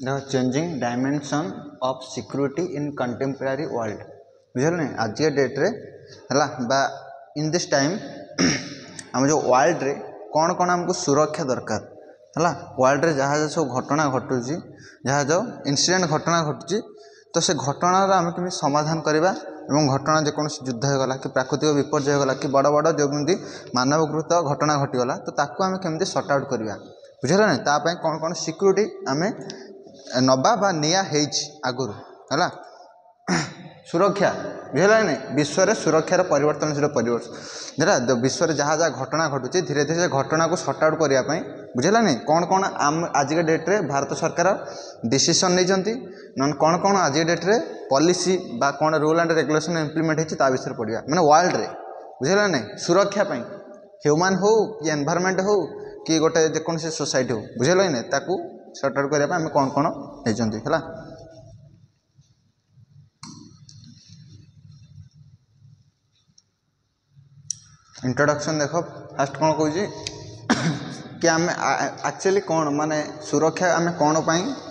देखो changing dimension of security in contemporary world बुझल नहीं आज के डेट रे हला बा इन दिस टाइम आम जो वर्ल्ड रे कौन कौन हमको सुरक्षा दरकार हला वर्ल्ड रे जहाँ सब घटना घटुची जहाँ जो इंसिडेंट घटना घटुची तो से घटनार आम केमी समाधान करवा एवं घटना जेकोसी युद्ध होगला कि प्राकृतिक विपर्य होगला कि बड़ बड़ जो मानवकृत घटना घटीगला तो ताकू आम केमी सर्ट आउट करवा बुझल ना तापाई कौन कौन सिक्योरिटी आम नवा बा निया आगुरी है सुरक्षा बुझेगा नहीं विश्व में सुरक्षार परिवर्तनशील परिवर्तन जरा विश्व में जहाँ जहाँ घटना घटुची धीरे धीरे घटना को सर्ट आउट करने बुझेगा नहीं कौन कौन आम आज के डेट रे भारत सरकार डिसीजन नहीं नन कौन कौन आज के डेट रे पॉलिसी बा कौन रूल एंड रेगुलेशन इम्प्लीमेंट होता विषय पढ़ा मैंने वर्ल्ड रे बुझेगा नहीं सुरक्षा ह्यूमन हो कि एनवायरनमेंट हो कि गोटे जेकोसी सोसाइटी हो बुझेगा नहीं ताकू सर्ट आउट करने आम कौन कौन होती है इंट्रोडक्शन देख फास्ट कौन कहूँ कि आम एक्चुअली कौन माने सुरक्षा आम कौन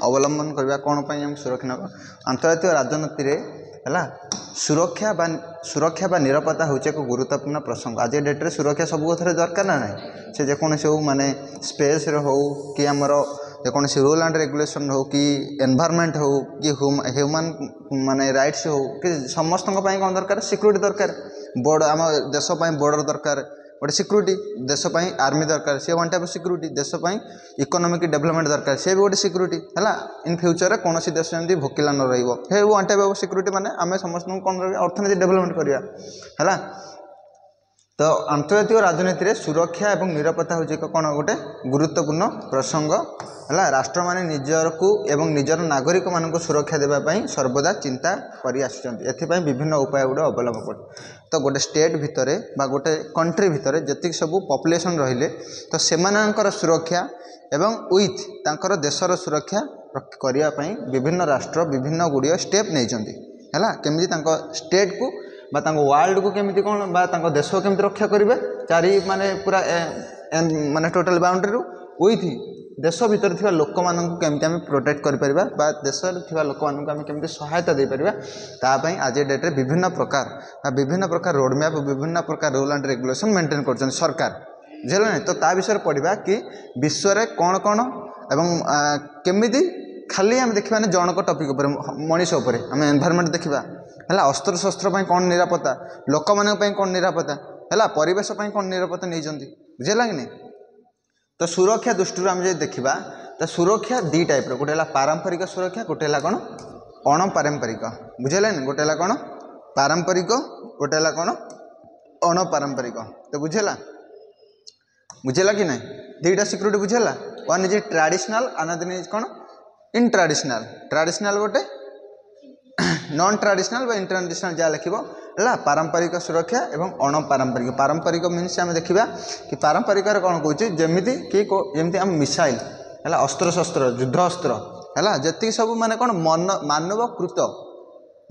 अवलंबन करवा कौन आम सुरक्षा ना अंतर्जातीय राजनीति रे है सुरक्षा बा निरापत्ता हूँ एक गुरुत्वपूर्ण प्रसंग आज डेट्रे सुरक्षा सब कथार दरकार ना ना से जेकोसी हो माने स्पेस हो कि आमर जेकोसी रूल एंड रेगुलेशन हो कि एनवायरनमेंट हो कि ह्यूमन माने राइट्स हो कि समस्त कौन दरकार सिक्योरिटी दरकार बोर्ड आम देश बॉर्डर दरकार गोटे सिक्योरिटी देशपाई आर्मी दरकार सी वन टाइप सिक्योरिटी देशपाई इकोनॉमिक डेवलपमेंट दरकार सी भी गोटे सिक्योरिटी है इन फ्यूचर कौन देश जमी भोकिला न रही वन टाइप ऑफ सिक्योरिटी माने आम समस्त कौन अर्थनीति डेवलपमेंट करवा है तो अंतर्जातीय राजनीति रे सुरक्षा एवं निरापत्ता हूँ एक कौन गोटे गुरुत्वपूर्ण प्रसंग है राष्ट्र माने निजर को एवं निजर नागरिक मान सुरक्षा देवाई सर्वदा चिंता कर विभिन्न उपाय गुड़ा अवलंबन कर तो गोटे स्टेट भितर बा गोटे कंट्री भितर जी सब पॉपुलेशन रहिले तो सेमानंकर सुरक्षा एवं विथ तांकर देशर सुरक्षा करने विभिन्न राष्ट्र विभिन्न गुड़िया स्टेप नहीं है केमी स्टेट को वर्ल्ड को केमी कौन बा देश को केमी रक्षा करेंगे चारि माने पूरा माने टोटल बाउंड्री विथ देश भितर थिबा लोक माननकु केमति आमे प्रोटेक्ट करि परिबा बा देश थिबा लोक माननकु आमे केमति सहायता दे परिबा ता पई आज डेट रे विभिन्न प्रकार रोड मैप विभिन्न प्रकार रूल एंड रेगुलेशन मेंटेन करछन सरकार बुझल नै तो ता विषय पढ़िबा कि विश्व रे कोन कोन एवं केमिति खाली आमे देखिबा नै जनक टॉपिक ऊपर मनीष ऊपर आमे एनवायरनमेंट देखिबा हला अस्त्र शस्त्र पई कोन निरापत्ता लोक मानन पई कोन निरापत्ता हला परिवेश पई कोन निरापत्ता नै जंती बुझला कि नै तो सुरक्षा दृष्टि आम जो देखा तो सुरक्षा दी टाइप गोटे है पारंपरिक सुरक्षा गोटे है कौन अणपारंपरिक बुझेगा गोटे है कौन पारंपरिक गोटे है कौन अणपारंपरिक तो बुझेगा कि नहीं दुईटा सिक्योरिटी बुझेगा one is traditional another is कौन इन ट्रेडिशनल गोटे नॉन ट्रेडिशनल बा इंटरनेशनल जहाँ लिख है पारंपरिक सुरक्षा एवं अणपारंपरिक पारंपरिक मीनस आम देखा कि पारंपरिक कौन कौच जमीती कि जमी आम मिसाइल है अस्त्र शस्त्र युद्ध अस्त्र है जी सब माने कौन मानवकृत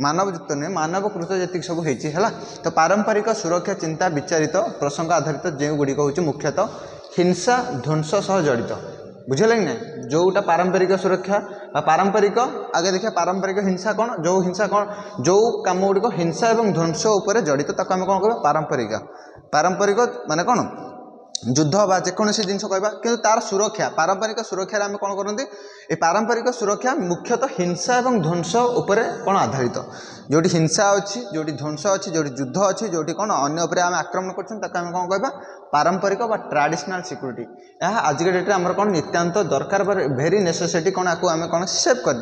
मानवयुक्त नुहे मानवकृत जी सब है तो पारंपरिक सुरक्षा चिंता विचारित प्रसंग आधारित जो गुड़िक हूँ मुख्यतः हिंसा ध्वंस सह जड़ित बुझेगा कि ना जोटा पारंपरिक सुरक्षा पारंपरिक आगे देखिए पारंपरिक हिंसा कौन जो कम गुड़िक हिंसा और ध्वंस उपर जड़ित ताको आम कौन कह पारंपरिक माने कौन युद्ध बा जेकोसी जिन कहवा कि तार सुरक्षा पारंपरिक सुरक्षा आम कौन करते ये पारंपरिक सुरक्षा मुख्यतः हिंसा और ध्वंस उपर कौन आधारित जोटी हिंसा अच्छी जोटी ध्वंस अच्छी जोटी युद्ध अच्छी जोटी कौन अन्य आम आक्रमण कर कौन कहवा पारंपरिक बा ट्रेडिशनल सिक्योरिटी यह आज के डेट्रे आमर कौन नित्यांत दरकार भेरी नेसेसिटी कौन आपको आम कौन सेव कर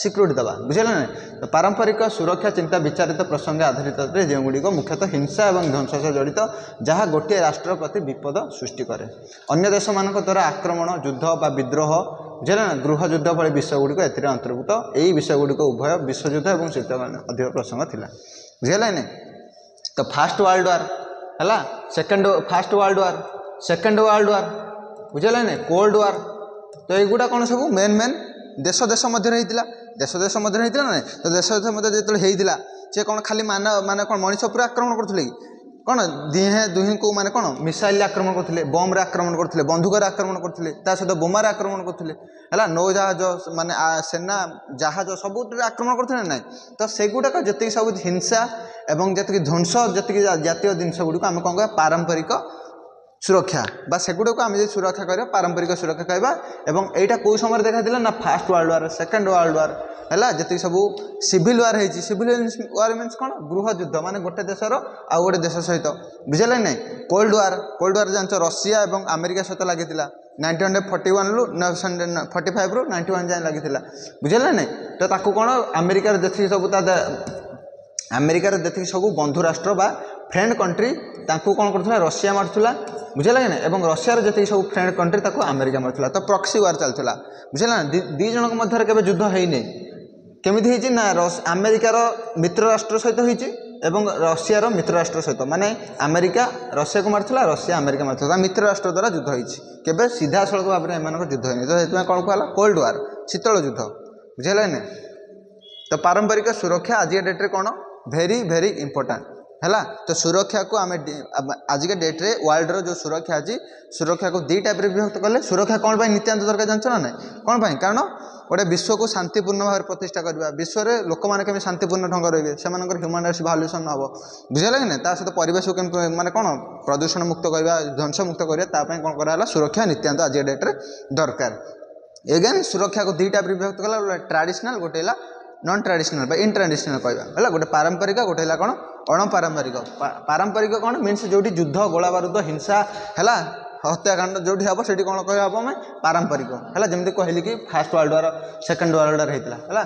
सिक्योरिटी दबा बुझे ना तो पारंपरिक सुरक्षा चिंता विचारित प्रसंग आधारित जो गुड़िक मुख्यतः हिंसा और ध्वंस सह जड़ित जहाँ गोटे राष्ट्र प्रति विपद सृष्टि करे अन्य देश मान द्वारा आक्रमण युद्ध बा विद्रोह बुझेगा ना गृह युद्ध भाई विषय गुड़िक ए अंतर्भुक्त यही विषय गुड़िक उभय विश्वयुद्ध और शीतकालीन अधिक प्रसंग था बुझेगा ना तो फास्ट वर्ल्ड वार है फास्ट वर्ल्ड वार बुझेगा ना कोल्ड वार तो युवा कौन सब मेन देश देश मध्य ना तो देश देश मध्य जो होता सी कौन खाली माने कौन मनीष पर आक्रमण करुले कौन दुहे को माने कौन मिसाइल आक्रमण करते बम्रे आक्रमण करते बंधुकर आक्रमण करते सहित बोमार आक्रमण करते है नौजहाज माने सेना जहाज सब आक्रमण करते ना तो सेगुड़ाक जी सब हिंसा एवं जी ध्वंस जी जातीय जिनस गुड़िक आम कौन कह पारंपरिक सुरक्षा बा सेगुड़ा को आम जो सुरक्षा कर पारंपरिक सुरक्षा कहवा एवं यहाँ कौ समय देखा ना first world war second world war है जी सब सिविल वार है सिविल वार मीन्स कौन गृह युद्ध माने गोटे देशर आउ गोटे देश सहित बुझे ना कोल्ड वार जान रशिया और अमेरिका सहित लगी 1941 रु 1945 रु 91 जाए लगी बुझे ना तो ताकू कौन अमेरिकार देखिए सब अमेरिकार देखिए सब बंधु राष्ट्र बा फ्रेंड कंट्री ताकू कौन करथुला रशिया मारथुला बुझे लगे ना एवं रशियार जी सब फ्रेंड कंट्री ताकू अमेरिका मारथुला तो प्रॉक्सी वार चलथुला बुझे ना दी जनक मध्य केबे युद्ध हेइने केमिति हेइछि ना अमेरिकार मित्र राष्ट्र सहित होइछि एवं रशियार मित्र राष्ट्र सहित माने अमेरिका रशिया को मारथुला रशिया अमेरिका मारथुला मित्र राष्ट्र द्वारा युद्ध होइछि केबे सीधा सड़क भाव में एमानक युद्ध होइनि तो हेतु कौन कहला कोल्ड वार शीतल युद्ध बुझे लगे ना तो पारंपरिक सुरक्षा आज डेट रे कौन भेरी भेरी इंपोर्टेंट है तो सुरक्षा को आम आज के डेट रे वर्ल्ड रो जो सुरक्षा अच्छी सुरक्षा को दी टाइप विभक्त कले सुरक्षा कौन पाई नित्यांत दरकार जानछ ना ना कौन पाई कारण गोटे विश्व को शांतिपूर्ण भाव प्रतिष्ठा करवा विश्व में लोक मैंने केमी शांतिपूर्ण ढंग रही से ह्यूमन राइट्स भैल्यूएसन हम बुझे लगे ना सहित परिवेश को केमी माने कौन प्रदूषण मुक्त करवा ध्वंस मुक्त करवा कौन कराला सुरक्षा नित्यांत आज डेट रे दरकार एगेन सुरक्षा को दी टाइप विभक्त कला ट्रेडिशनल गोटे नॉन ट्रेडिशनल इन ट्रेडिशनल कहवा गोटे पारंपरिक गोटे कौन अणपारंपरिक पारंपरिक कौन मीन्स जो युद्ध गोला बारूद हिंसा है हत्याकांड जो हम से कौन कह आम पारंपरिक है जमी कहली कि first world war second world war होता है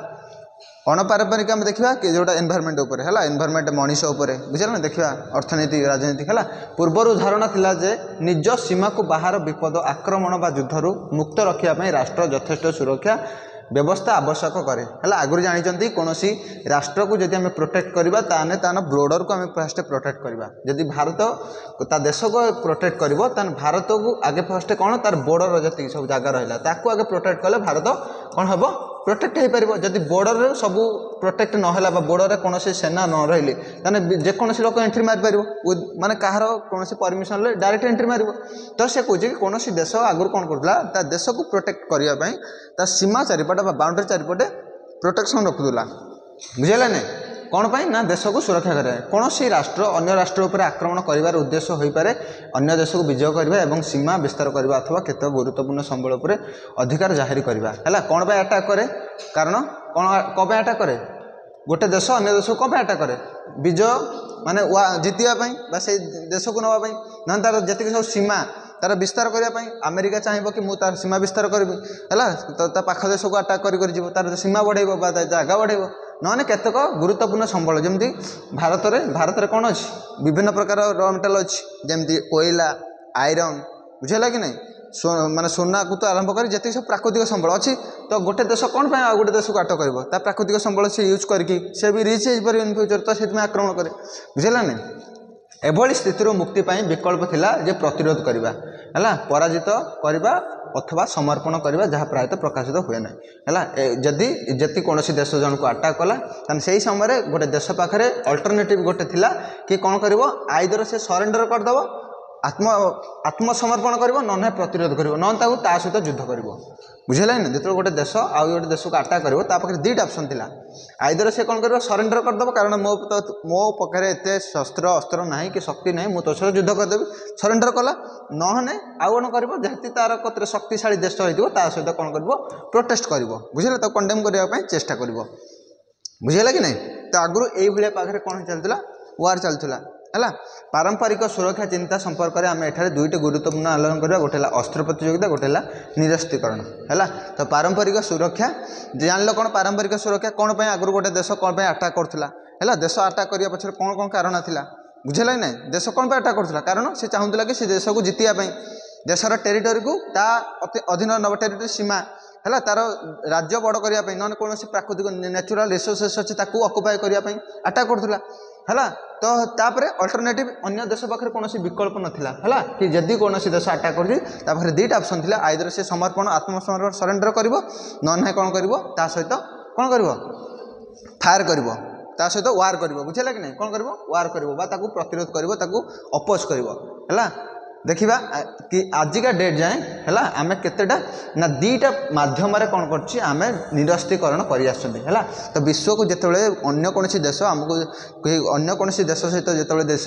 अणपारंपरिक आम देखा कि जोटा एनवायरमेंट उपर है एनवायरमेंट मनीष उपर बुझे ना देखा अर्थनीति राजनीति है पूर्वर धारणा थिला जे निज सीमा को बाहर विपद आक्रमण बा युद्धरू मुक्त रखापी राष्ट्र यथेष्ट सुरक्षा व्यवस्था आवश्यक करे है आगुरी जानी कौन राष्ट्र को जब आम प्रोटेक्ट करवा ताने तान बॉर्डर को आम फास्ट प्रोटेक्ट करवा जदि भारत ता देश को प्रोटेक्ट कर भारत को आगे फास्ट कौन तार बॉर्डर जी सब जगह रहा ताकू आगे प्रोटेक्ट कले भारत कौन हम प्रोटेक्ट हो पार जदि बॉर्डर सब प्रोटेक्ट नहला बॉर्डर में कौन सेना न रही जेकोसी लोक एंट्री मारिपार माने कहार कौन परमिशन ले डायरेक्ट एंट्री मार तो से कहे कि कौन देश आगुरी कौन करूला देश को प्रोटेक्ट करने सीमा चारिपटे बाउंड्री चारिपटे प्रोटेक्शन रखुला बुझेगा नहीं कौन पाई ना देश को सुरक्षा करे कौन सी राष्ट्र अन्य राष्ट्र उपर आक्रमण कर उद्देश्य हो पारे अन्य देश को विजय करवा और सीमा विस्तार करवा अथवा केत गुरुत्वपूर्ण संबल उपर अधिकार जाहिर करवा है कौन पाई अटैक करे कारण कौन कौन पाई अटैक करे गोटे देश अन्य देश को कौन पाई अटैक करे विजय माने जितवाई से देश को नापी ना तार जी सब सीमा तार विस्तार करने अमेरिका चाहिए कि मुझे तार सीमा विस्तार करी है तो पाख देश को अटैक कर तार सीमा बढ़ेब जगह बढ़ेब ना केतक गुरुत्वपूर्ण संबल जमी भारत में कौन अच्छी विभिन्न प्रकार रॉ मेटेरियल अच्छी जमी कोयला आयरन बुझेगा कि नहीं माने सोना को तो आरंभ कर जी सब प्राकृतिक संबल अच्छी तो गोटे देश कौन आ गोटे देश को अटक कर प्राकृतिक संबल से यूज करके से भी रिच हो इन फ्यूचर तो से आक्रमण करे बुझेगा नहीं एभली स्थिति मुक्ति विकल्प थिला जे प्रतिरोध करवा है पराजित करवा अथवा समर्पण करवा जहाँ प्रायतः प्रकाशित हुए ना है जदि जति कौन देश जन को अटैक कला से समय गोटे देश पाखे अल्टरनेटिव गोटे थिला कि कौन कर आइदर से सरेंडर करदेव आत्मसमर्पण कर ना प्रतिरोध कर ना ता सहित युद्ध कर बुझेगा ना जो गोटे देश आउ गोटे देश को अटैक कर दुईटा ऑप्शन थिला आइदर से कौन कर सरेंडर करदेव कारण मो पाखे एत शस्त्र अस्त्र ना कि शक्ति ना मुझे तो सहित युद्ध करदेवी सरेंडर कला नहने आउ कौन कर जहाँ तार कतरे शक्तिशाली देश होता सहित कौन कर प्रोटेस्ट कर बुझे तो कंडेम करने चेष्टा कर बुझेगा कि नहीं तो आगुरी ये पाखे कौन चलता वार चलता है पारंपरिक सुरक्षा चिंता संपर्क में आम एठारे दुईट गुरुत्वपूर्ण आलोचना करवा गोटे अस्त्र प्रतियोगिता गोटे निरस्त्रीकरण है तो पारंपरिक सुरक्षा जान कौन पारंपरिक सुरक्षा कौन आगुरी गोटे देश कौन अटैक करूला है देश अटैक करने पक्ष कौन कौन कारण था बुझेगा ना देश कौन अटैक करूला कारण से चाहूला कि से देश को जितियापाई देशर टेरिटोरी को ता अधीन नव टेरिटोरी सीमा है तार राज्य बड़ करने ना कौन प्राकृतिक नेचुरल रिसोर्सेस अच्छी अकुपाई करने अटैक करूला है तो तापरे अल्टरनेटिव अन्य देश पाखे कौन विकल्प नाला है कि जदि कौन देश अटैक कर दुईटा ऑप्शन थिला आइदर से समर्पण आत्मसमर्पण सरेंडर कर ना कौन कर सहित कौन कर फायर कर ता सहित वार कर बुझेगा कि नहीं कौन कर वार कर प्रतिरोध कर अपोज कर देखा कि आजिका डेट जाए है आम केतेटा ना दीटा मध्यम कौन करें निरस्तीकरण कर तो विश्व को जिते अन्य कौन देश आमको अन्य कौन देश सहित जो देश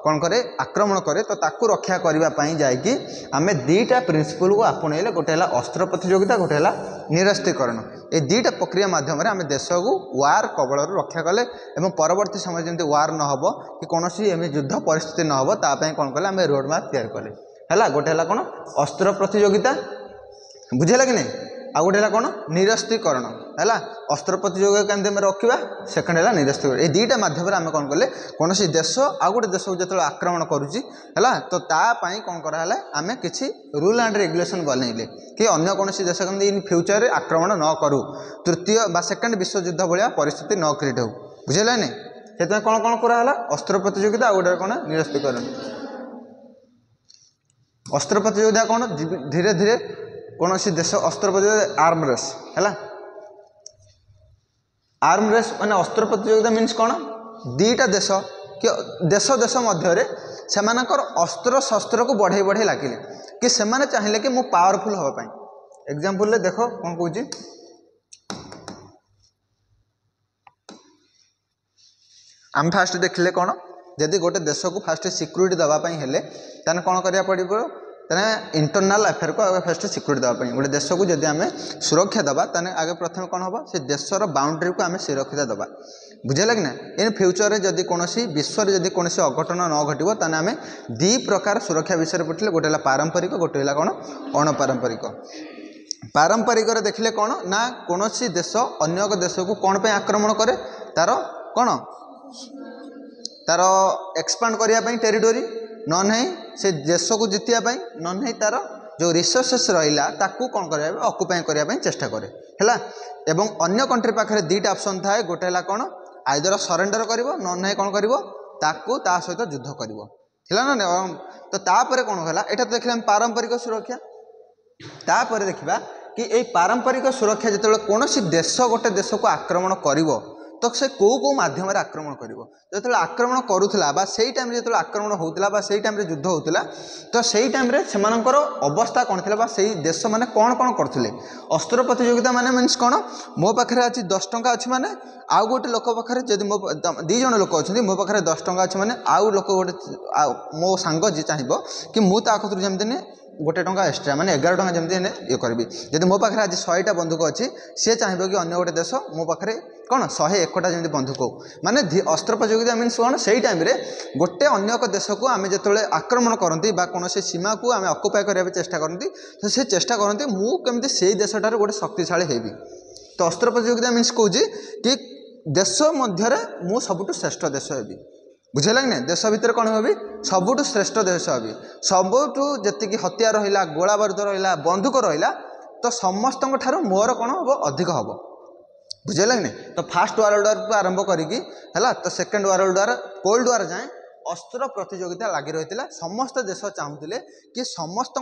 कौन करे आक्रमण करे तो ताकू रक्षा करने जाकि आम दीटा प्रिंसिपल को आपणेले गोटे है अस्त्र प्रतियोगिता गोटे है निरस्तीकरण ये दीटा प्रक्रिया माध्यम आम देश को वार कबल रक्षा कले और परवर्ती समय जमी वार न हो कि कौन एम युद्ध परिस्थिति न हो तापाई कौन कले आम रोड मैप तैयार कले है गोटे है कौन अस्त्र प्रतियोगिता बुझेगा कि नहीं आ गोटे है कौन निरस्तीकरण है अस्त्र प्रतियोगिता केमती रखा सेकेंड है निरस्तीकरण ये दुईटा मध्यम आम कौन कले कौन देश आ गोटे देश को जो आक्रमण करुच्ची है तो तापाई कौन कराला आम किसी रूल एंड रेगुलेशन बनइले कि अन्य कौन देश कमी इन फ्यूचर आक्रमण न करूँ तृतीय बा सेकेंड विश्वयुद्ध भाया परिस्थिति न क्रिएट हो बुझेगा नहीं से कौन कौन कराला अस्त्र प्रतियोगिता आ गोटे कौन निरस्तीकरण अस्त्र प्रतियोगिता कौन धीरे धीरे कौन सी देश अस्त्र प्रतियोगिता आर्म रेस है आर्म रेस माने अस्त्र प्रतियोगिता मीन्स कौन दीटा देश कि देश देश मध्य से अस्त्र शस्त्र को बढ़े बढ़े लगे कि से चाहिए कि मु पावरफुल हाँपाई एग्जाम्पल देख कौन कौच आम फास्ट देखिले कौन जदि गोटे देश को फास्ट सिक्यूरीटी देवाई हेले ताने कौन करिया पड़िबो ताने इंटरनल अफेयर को आगे फास्ट सिक्यूरीटी देवाई गोटे देश को जदि आम सुरक्षा देवा ताने आगे प्रथम कौन हम से देशर बाउंड्री को आम सुरक्षा देवा बुझेगा कि ना इन फ्यूचर जदि कौन विश्व में जदि कौन अघटन न घटो ताने आम दी प्रकार सुरक्षा विषय पढ़े गोटे है पारंपरिक गोटे है कौन अणपारंपरिक पारंपरिक देखिले कौन ना कौन देश अन्य देश को कौन पे आक्रमण करे तार कौन तार एक्सपांड करने टेरिटोरी न नहीं से देश को जितियापाई न नहीं तार जो रिसोर्सेस रहा ताकू कौन करने अकुपाई करने चेष्टा करे है एवं अन्य कंट्री पाखे दुईटा ऑप्शन थाए गोटे है कौन आइदर सरेंडर कर न नहीं कौन कर ताकू ता सहित युद्ध कर ना तो तापर कौन है यहाँ तो देखिए पारंपरिक सुरक्षा तापर देखा कि ये पारंपरिक सुरक्षा जो कौन देश गोटे देश को आक्रमण कर तो से कौ कौ माध्यम आक्रमण कर जो आक्रमण करूला से टाइम जो आक्रमण होता से टाइम युद्ध होता तो से टाइम से अवस्था कौन थी से देश मैंने कौन कौन करते अस्त्र प्रतियोगिता माने मीन्स कौन मो पाखे अच्छी 10 टंका अच्छी माने आउ गोटे लोक पाखे जब मो 2 जन लोक अच्छा मो पाखे 10 टंका अच्छे मैंने आउ लोक गोटे मो सांग जी चाहिए कि मुझे कतरू जमी गोटे टंका एक्सट्रा माने 11 टंका जमी ये करी जब मो पाखे आज 100टा बंधुक अच्छी सी चाहिए कि अन्य गोटे देश मो पाखे कौन 101टा जमी बंधुक हो माने अस्त्र प्रतियोगिता मीन्स कौन से टाइम गोटे अन्य देश को आम जो आक्रमण करती कौन सीमा को आम अकुपाई करने चेष्टा करती तो से चेष्टा करती मुझे से देशटार गोटे शक्तिशाली हेबी तो अस्त्र प्रतियोगिता मीन्स कौच कि देश मध्य मु सबुठ श्रेष्ठ देश हेबी बुझेगा कि देश भितर कौन होबी सबुठ श्रेष्ठ देश हेबी सबुठ जी हथियार रहा गोला बारूद रहा बंधुक रहा तो समस्त मोर कौन हम अधिक हम बुझेगा कि नहीं तो फास्ट वर्ल्ड वार को आरंभ करी तो second world war cold war जाए अस्त्र प्रतियोगिता लगी रही समस्त देश चाहूले कि समस्त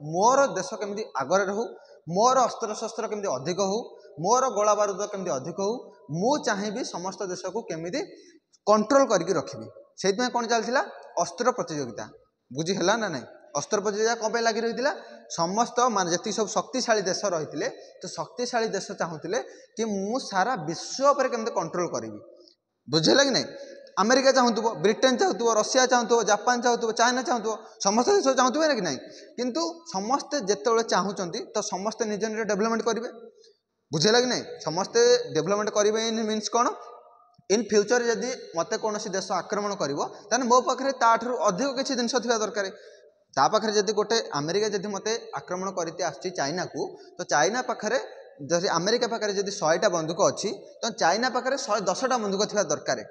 मोर देश केमती आगे रहू मोर अस्त्र शस्त्र केमती अधिक हो मोर गोला बारूद केमती अधिक हो मु चाहिए समस्त देश को केमिति कंट्रोल करके रखी से कौन चलता अस्त्र प्रतियोगिता बुझीला ना नहीं अस्त्र प्रतियोगिता कौन लगी रही समस्त मान जी सब शक्तिशाली देश रही तो शक्तिशाली देश चाहूले कि मु सारा विश्व पर केमती कंट्रोल करी बुझेगा कि नहीं अमेरिका चाहूब ब्रिटेन चाहूब रशिया चाहूब जापान चाहूब चाइना चाहूब समस्त देश चाहूबे कि नहीं किंतु समस्ते जिते चाहूँगी तो समस्ते निज निज डेभलपमेंट करेंगे बुझेगा कि नहीं समस्ते डेभलपमेंट करेंगे इन मीन्स कौन इन फ्यूचर जदि मत कौन देश आक्रमण कर मो पाखे ताठू अधिक किसी जिन दरकार ता पाखे जब गोटे अमेरिका जब मत आक्रमण करती आसी चाइना को तो चाइना पाखे जैसे अमेरिका पाखे जब 100टा बंधुक अच्छी तो चाइना पाखे 110टा बंधुक थी दरकार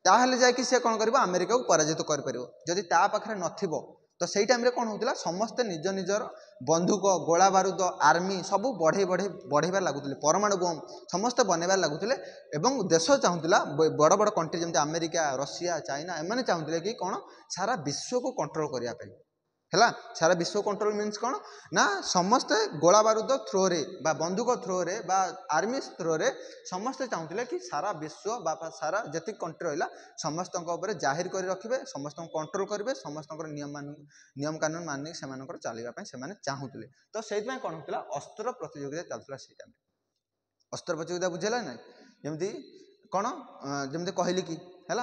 ताहले जाकि सी कौन कर अमेरिका को पराजित कर जदि ता पाखे नथिबो तो सही टाइम रे कौन होता समस्ते निज निजर बंधुक गोला बारूद आर्मी सब बढ़ेबार लगुले परमाणु बम समस्त बनइबार लगुले एवं देश चाहूला बड़ बड़ कंट्री जमी अमेरिका रशिया चाइना एमाने चाहूले कि कौन सारा विश्व को कंट्रोल करने है सारा विश्व कंट्रोल मीन्स कौन ना समस्ते गोला बारूद थ्रोरे बा बंदूक थ्रोरे बा आर्मी थ्रोरे समस्ते चाहूले कि सारा विश्व बा सारा जी कंट्री रहा समस्त जाहिर कर रखिए समस्त कंट्रोल करेंगे समस्त नियम कानून मानिक से चलवाई चाहूले तो से कौन होता अस्त्र प्रतियोगिता चलता से टाइम अस्त्र प्रतियोगिता बुझेगा ना जमी कौन जमी कहली कि है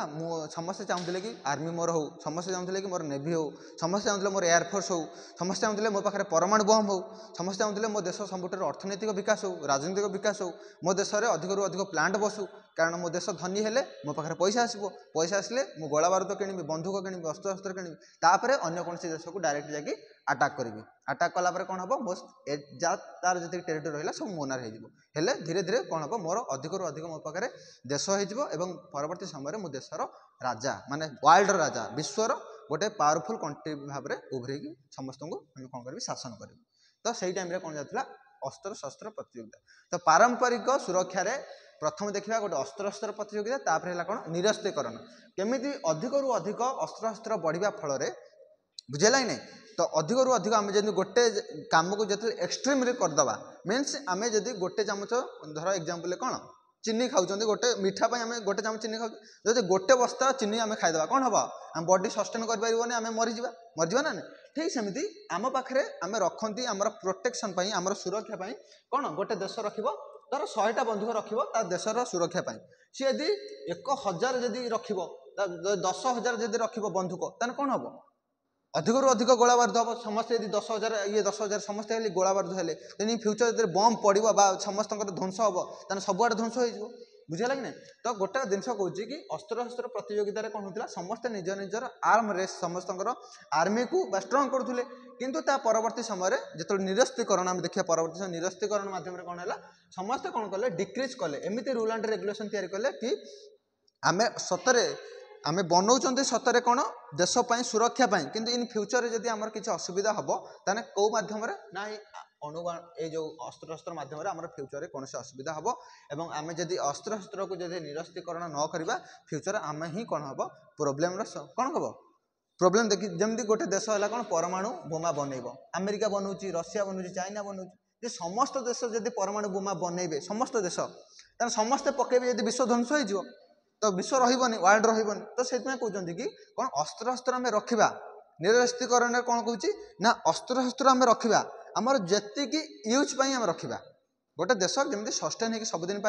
समस्ते चाहूले कि आर्मी मोर हो समस्ते चाहूले कि मोर नेवी हो समस्ते चाहूले मोर एयरफोर्स हो समस्ते चाहूले मो पाखे परमाणु बम हो समस्ते चाहूले मो देश सबुठ अर्थनैतिक विकास हो राजनीतिक विकास हो मो देश में अधिक अधिक प्लांट बसू कारण मो देश धनी हेले मो पाखे पैसा आसो पैसा आसिले मो गोला बारूद किणी बंधुक किणी अस्त्र शस्त्र किणी तापर अन्य कौन देश को डायरेक्ट जाकि अटाक करी अटाक कलापर कौन हम मो तार जी टेरिटोरी रहा सब मोनार हो धीरे धीरे कौन हम मोर अधिक अधिक मो पाखे देश हो परवर्ती समय मो देशर राजा माने वर्ल्ड राजा विश्वर गोटे पावरफुल कंट्री भाव में उभर समस्त को कौन कर शासन कर तो सही टाइम कौन जाता अस्त्र शस्त्र प्रतियोगिता तो पारंपरिक सुरक्षा रे प्रथम देखा गोटे अस्त्र शस्त्र प्रतियोगिता तापर है कौन निरस्त्रीकरण केमी अधिक रु अधिक अस्त्र शस्त्र बढ़िया फल बुझेगा ही नहीं तो अधिक रु अधिक आम जब गोटे कम को जो एक्सट्रीम्रे करदे मीन्स आम जब गोटे चामच धर एग्जांपल कौन चीनी खाऊँ गोटे मीठा आम गोटे चामच चीनी खाऊ जब गोटे बस्ता चीनी आम खाईदे कौन हम आम बॉडी सस्टेन कर आम मरीजा मरीजा ना ठीक सेमती आम पाखे आम रखती आम प्रोटेक्शन आम सुरक्षा कौन गोटे देश रखिब धर 100टा बंधुक रखिब ता देशर सुरक्षा सी यदि 1000 जदि रखिब 10,000 जदि रखिब बंधुक ताने कौन हम अधिक रु अधिक गोला बारूद हम समस्त यदि 10,000 ये 10,000 समस्त गोला बारूद हेले तेनी फ्यूचर जो बम पड़ो समस्त ध्वंस हम ताने सबुआड़े ध्वंस हो बुझे लगे ना तो गोटे जिनस कौन कि अस्त्र शस्त्र प्रतियोगिता कौन होता समस्ते निज निजर आर्म रेस समस्त आर्मी को स्ट्रंग करुले किंतु ता परवर्ती समय जो निरस्त्रीकरण आम देखिए परवर्ती समय निरस्त्रीकरण मध्यम कौन है समस्ते कौन कले डिक्रिज कले एमती रूल एंड रेगुलेशन तैयारी कले कि आम सतरे आम बनाऊँ सतरे कौन देशपाई सुरक्षापी किंतु इन फ्यूचर जदि आमर किसी असुविधा हम ताने कौ माध्यम ना अणुबाण ये जो अस्त्र शस्त्र माध्यम आम फ्यूचर कौन असुविधा हम एवं आम जदि अस्त्र शस्त्र को जब निरस्त्रीकरण न करवा फ्यूचर आम ही कौन हम प्रोब्लेम कौन हम प्रोब्लेम देखी जमी गोटे देश है कौन परमाणु बोमा बनइब अमेरिका बनाऊँच रशिया बनाऊँच चाइना बनाऊँच समस्त देश जब परमाणु बोमा बनइबे समस्त देश तेना समस्ते पकेबे यदि विश्व ध्वंस हो तो विश्व रही वर्ल्ड रही तो से कहते कि कौन अस्त्र शस्त्र आम रखा निरस्त्रीकरण कौन कौच ना अस्त्र शस्त्र आम रखा आमर जी यूज आम रखा गोटे देश जमी सस्टेन हो सबुदिन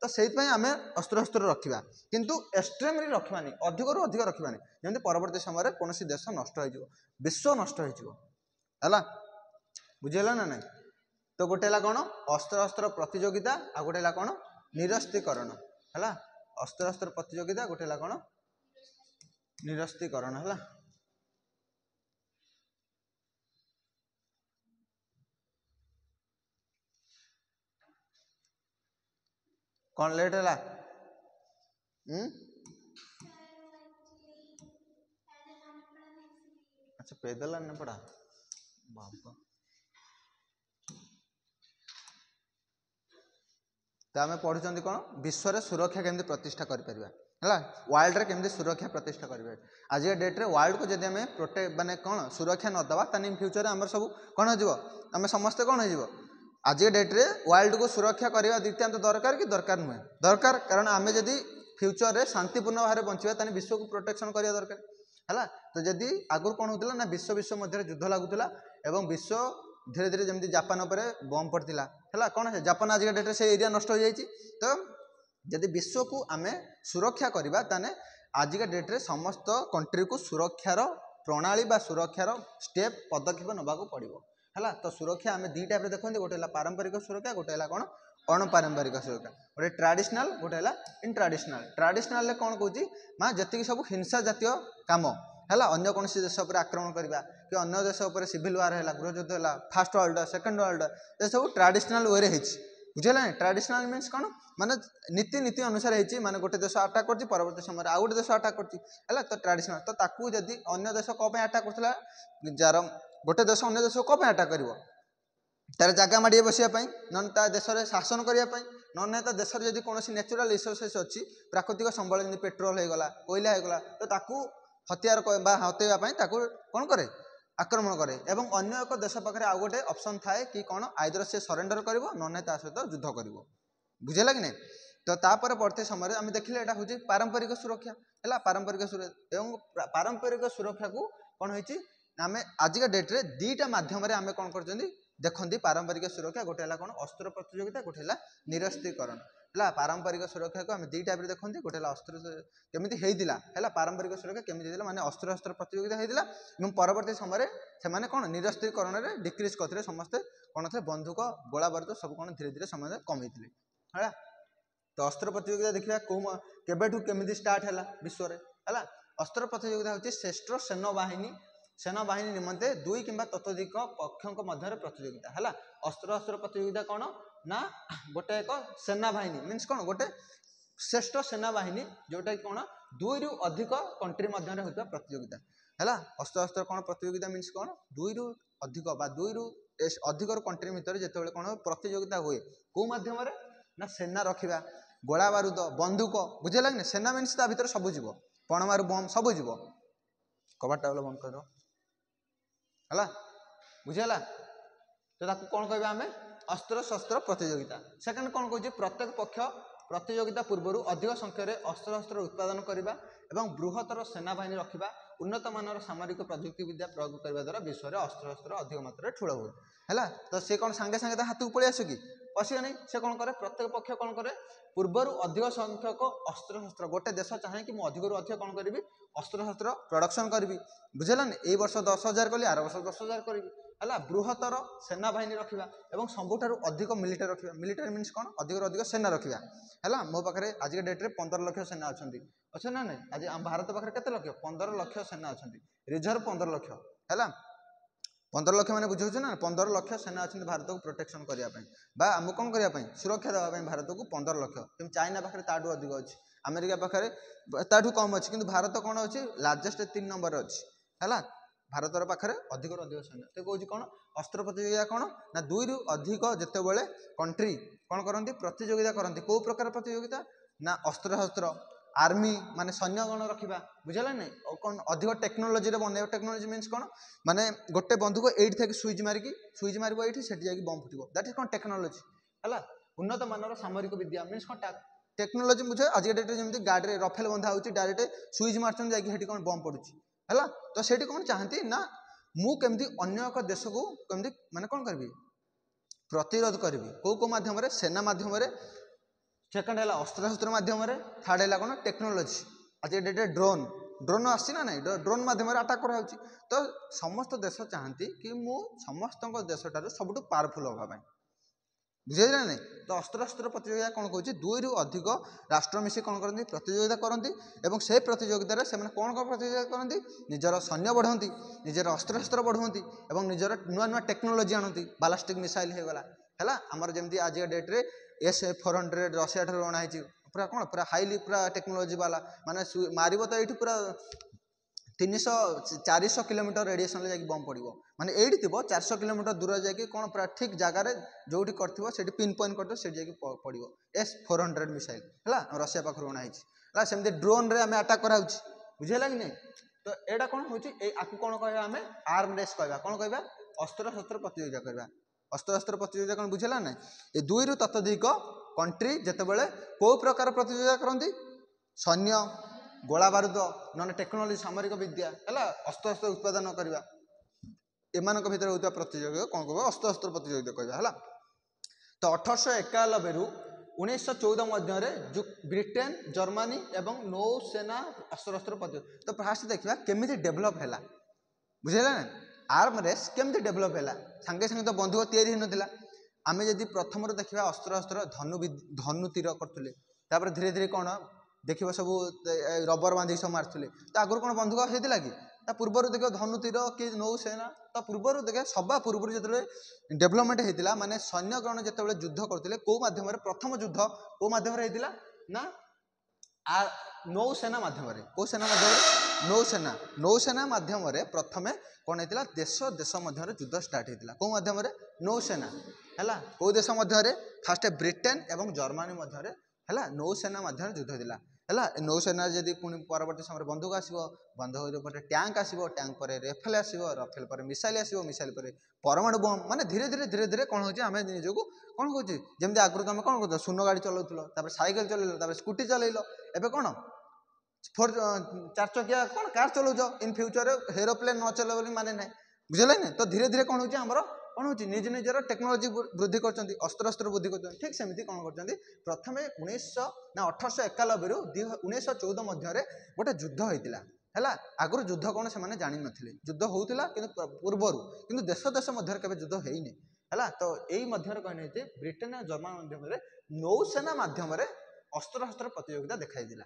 तो से आम अस्त्र शस्त्र रखा किंतु एक्सट्रीमली रखानी अधिक रु अधिक रखानी जमी परवर्ती समय कौन देश नष्ट हो विश्व नष्ट होगा बुझेगा ना ना तो गोटे कौन अस्त्र शस्त्र प्रतियोगिता आ गोटे कौन निरस्त्रीकरण है अस्त्र शस्त्र प्रतियोगिता गोटे कौन निरस्त्रीकरण है कौन लेट है अच्छा पैदल आने पड़ा बाबा तो आम पढ़ुं कौन विश्व में सुरक्षा केमती प्रतिष्ठा करें वर्ल्ड रे केमती सुरक्षा प्रतिष्ठा करें आज डेट्रे वर्ल्ड को जब आम प्रोटेक्ट माने कौन सुरक्षा नदबा तानी फ्यूचर आम सब कौन हो आम समस्ते कौन हो आज डेट्रे वर्ल्ड को सुरक्षा करने नितांत दरकार कि दरकार नुहे दरकार कारण आम जदि फ्यूचर में शांतिपूर्ण भाव में बंचा तानी विश्व को प्रोटेक्शन करवा दरकार है तो जदि आगुरी कौन होता ना विश्व मध्य युद्ध लगुला एवं विश्व धीरे धीरे जमी जापान पर बम पड़ता है कौन है जापान आज डेट्रे से एरिया नष्ट हो जाए तो जदि विश्व को आम सुरक्षा करवा ताने आजिका डेट्रे समस्त कंट्री को सुरक्षार प्रणाली बा सुरक्षार स्टेप पदक्षेप नबाक पड़ो है तो सुरक्षा आम दी टाइप देखते गोटे पारंपरिक सुरक्षा गोटे कौन अणपारंपरिक सुरक्षा गोटे ट्राडिशनल गोटे इन ट्राडिशनल कौन कौच माँ जी सब हिंसा जातीय कम है अन्य कौन देश पर आक्रमण करवा कि अन्य देश पर सिविल वार है गृहयुद्ध है फास्ट वर्ल्ड सेकेंड वर्ल्ड ये सब ट्राडिशनल वे रे बुझेगा ट्राडिशनल मीन्स कौन माने नीति नीति अनुसार होती माने गोटे देश अटाक कर परवर्ती समय आउ गोटे देश अटाक कर तो ट्राडिशनल तो ताकू जदि अन्य देश कौन अटाक करता जार गोटे देश अन्य देश को अटाक कर तार जगह माड़े बसापी ना देश में शासन करने ना तो देश में कौन नेचुराल रिसोर्सेस अच्छी प्राकृतिक संबल जमी पेट्रोल होगा कोयला होगा तो ताकू हथियार हतेवाई कौन करे आक्रमण करे एवं अन्य एक देश पाखे आउ गोटे ऑप्शन थाए कि कौन आइदर से सरेंडर करिवो नने ता सहित युद्ध करिवो बुझेला कि नहीं। तो तापर परवर्ती समय आम देखिले एटा होची पारंपरिक सुरक्षा है पारंपरिक सुरक्षा एवं पारंपरिक सुरक्षा को कौन होती आम आजिका डेट्रे दुईटा मध्यम आम कौन कर देखते पारंपरिक सुरक्षा गोटे है कौन अस्त्र प्रतियोगिता गोटे है निरस्त्रीकरण है पारंपरिक सुरक्षा को आम दुई टाइप देखते गोटे अस्त्र केमी है पारंपरिक सुरक्षा केमी माने अस्त्र शस्त्र प्रतियोगिता होता है परवर्ती समय से कौन निरस्त्रीकरण में डिक्रिज करते समस्ते कौन थे बंधुक गोला बारूद सब कौन धीरे धीरे समय कमी है। तो अस्त्र प्रतियोगिता देखा केबेठू केमी स्टार्ट है विश्व में है अस्त्र प्रतियोगिता हूँ श्रेष्ठ सेनाबाहिनी निमंते दुई कि ततोधिक पक्षों मध्य प्रतियोगिता है अस्त्र प्रतियोगिता कौन ना गोटे एक सेनाबाहिनी मीन्स कौन गोटे श्रेष्ठ सेनाबाहिनी जोटा कि कौन दुई रु अधिक कंट्री मध्य होता प्रतियोगिता है अस्त्र कौन प्रतियोगिता मीन्स कौन दुई रु अधिक दुई रु अधिक कंट्री भितर जिते कौन प्रतियोगिता हुए कौ मध्यम ना सेना रखा गोला बारूद बंदूक बुझे लगे सेना मीन्स ता भीतर सब जीव परमाणु बम सब जीव कबाटा बंद कर है बुझेगा। तो कौन कह आम अस्त्र शस्त्र प्रतियोगिता सेकेंड कौन कह प्रत्येक पक्ष प्रतियोगिता पूर्व अधिक संख्यार अस्त्र शस्त्र उत्पादन करने और बृहत्तर सेनाबाहिनी रखा उन्नत मानर सामरिक प्रजुक्ति विद्या प्रयोग करने द्वारा विश्व में अस्त्र शस्त्र अधिक मात्रा ठूल हुए है। तो सी कौन सांगे सांगे हाथ को पलि आसु कि पशिया नहीं से कौन करे प्रत्येक पक्ष कौन करे पूर्वर अधिक संख्यक अस्त्र शस्त्र गोटे देश चाहे कि अधिक अधिक कौन करी अस्त्र शस्त्र प्रोडक्शन करी बुझेलानी ए वर्ष 10,000 कली आर वर्ष 10,000 करी है बृहत्तर सेनाबाहिनी रखा और सबुठार अधिक मिलिटारी रखा मिलिटारी मीन्स कौन अधिक अधिक सेना रखा है मो पाखे आज डेट्रे 15 लाख सेना अच्छे ना नहीं आज भारत पाखे केते लक्ष 15 लाख सेना अच्छा रिजर्व 15 लाख है 15 लाख मैंने बुझे ना 15 लाख सेना अच्छे भारत को प्रोटेक्शन करने आमको कौन करने सुरक्षा देवाई भारत को 15 लाख कि चाइना पाखे ताठू अधिक अच्छी अमेरिका पाखे ताठू कम अच्छी कि भारत कौन अच्छी लार्जेस्ट 3 नंबर अच्छी है भारतर पाखे अधिक अधिक सेना तो कौन कौन अस्त्र प्रतियोगिता कौन ना दुई रु अधिक जिते बड़े कंट्री कौन करती प्रतियोगिता करती कौ प्रकार प्रतियोगिता ना अस्त्र शस्त्र आर्मी माने सैन्यगण रखा बुझेगा नहीं कौन अधिक टेक्नोलोजी बन टेक्नोलोजी मीन्स कौन माने गोटे बंधुक एट थे सुइच मारिक ये से बम फुट दैट इज कौन टेक्नोलोजी है उन्नत मानर सामरिक विद्या मीन्स कौन टेक्नोलोजी बुझे आज डेट जमी गाड़ी रफेल बंधा हो डायरेक्ट सुइच मार्चन जाकि कौन बम पड़ुची है तो से कौन चाहती ना मुझे अन्य एक देश को कमी माने कौन करी प्रतिरोध करी कौ कौ मध्यम सेना मध्यम सेकेंड है अस्त्र शस्त्र मध्यम थर्ड है कौन टेक्नोलोजी आज डेट ड्रोन ड्रोन आसी ना नहीं ड्रोन मध्यम अटाक कराऊँ तो समस्त देश चाहती कि मु समस्त देशटार सब पावरफुल हाँपाई बुझे ना नहीं तो अस्त्र शस्त्र प्रतियोगिता कौन कौन दुई रु अधिक राष्ट्र मिसी कौन करती प्रतियोगिता करती और से प्रतियोगितार से कौन कौन प्रतियोगिता करती निजर सैन्य बढ़ाती निजर अस्त्र शस्त्र बढ़ाती और निजर नुआ नुआ टेक्नोलोजी आणती बालास्टिक मिसाइल होगला है आमर जमी आज डेट्रे S-400 रशिया ठार अणाई पूरा कौन पूरा हाईली पूरा टेक्नोलोजी वाला माने मारिब तो ये पूरा 300-400 किलोमीटर रेडिएसन जाकि बम पड़ो माने ये थी 400 किलोमीटर दूर जाकि कौन पूरा ठीक जगार जो कर पिन पॉइंट कर पड़ो S-400 मिसाइल है रशिया पाखर अणाई है सेमती ड्रोन रे आम अटाक कराऊँ बुझेगा कि नहीं। तो यहाँ कौन हो कौन कह आम आर्म रेस कह कौन कह अस्त्र शस्त्र प्रतियोगिता करवा अस्त्र शस्त्र प्रतियोगिता कौन बुझेगा ना ये दुई रु ततोधिक कंट्री जितेबाला कौ प्रकार प्रतियोगिता करती सैन्य गोला बारूद न टेक्नोलोजी सामरिक विद्या है अस्त्र शस्त्र उत्पादन करवा एमान भर होता प्रतियोगिता कौन कह अस्त्र शस्त्र प्रतियोगिता कहवा है। तो 1891 रु 1914 मध्य ब्रिटेन जर्मनी एवं नौसेना अस्त्र शस्त्र प्रतियोगिता तो फास्ट देखा केमी डेभलप है बुझेगा ना आर्म रेस केमती डेभलप है सांगे सांगे तो बंधुक तैयारी होना आम जदि प्रथम देखा अस्त्र शस्त्र धनु तीर करुले धीरे धीरे कौन देखिए सब रबर बांधिक सब मार्चुले तो आगुरी कौन बंधुक होता कि पूर्वर देख धनु तीर कि नौसेना तो पूर्वर देखे सभा पूर्व जो डेभलपमेंट होता माने सैन्यगण जो युद्ध करते कौ मध्यम प्रथम युद्ध कौ मध्यम होता ना नौसेना मध्यम कौ सेना मध्यम नौसेना नौसेना मध्यम प्रथम कौन होता देश देश मध्य युद्ध स्टार्ट होता कौ मध्यम नौसेना है कौ देश मध्य फास्ट ब्रिटेन एवं जर्मनी मध्य है नौसेना मध्य युद्ध होता है नौसेना जदि पुणी परवर्ती समय बंदूक आसो बंदूक पर टैंक आसो टैंक पर रेफेल आसो रफेल पर मिसाइल आसो मिसाइल पर परमाणु बम माने धीरे धीरे कौन हो निजक कौन कौन जमी आगु तुम कौन कर शून्य गाड़ी चलाऊल सैकेल चल स्कूटी चल एवं कौन 4 चकिया कौन कार चलाऊच इन फ्यूचर एरोप्लेन न चल माने ना बुझे ना तो धीरे धीरे कौन होमर कौन हो निज निजर टेक्नोलोजी वृद्धि कर अस्त्र वृद्धि कर ठीक सेमती कौन कर प्रथम 1891 रु 1914 मध्य गोटे युद्ध होता है आगुरी युद्ध कौन से जान नी युद्ध होता कि पूर्वर कि देश देश मध्य केवल युद्ध होनी है तो यही मध्य कहने ब्रिटेन और जर्मन मध्यम नौसेना मध्यम अस्त्र शस्त्र प्रतियोगिता देखाई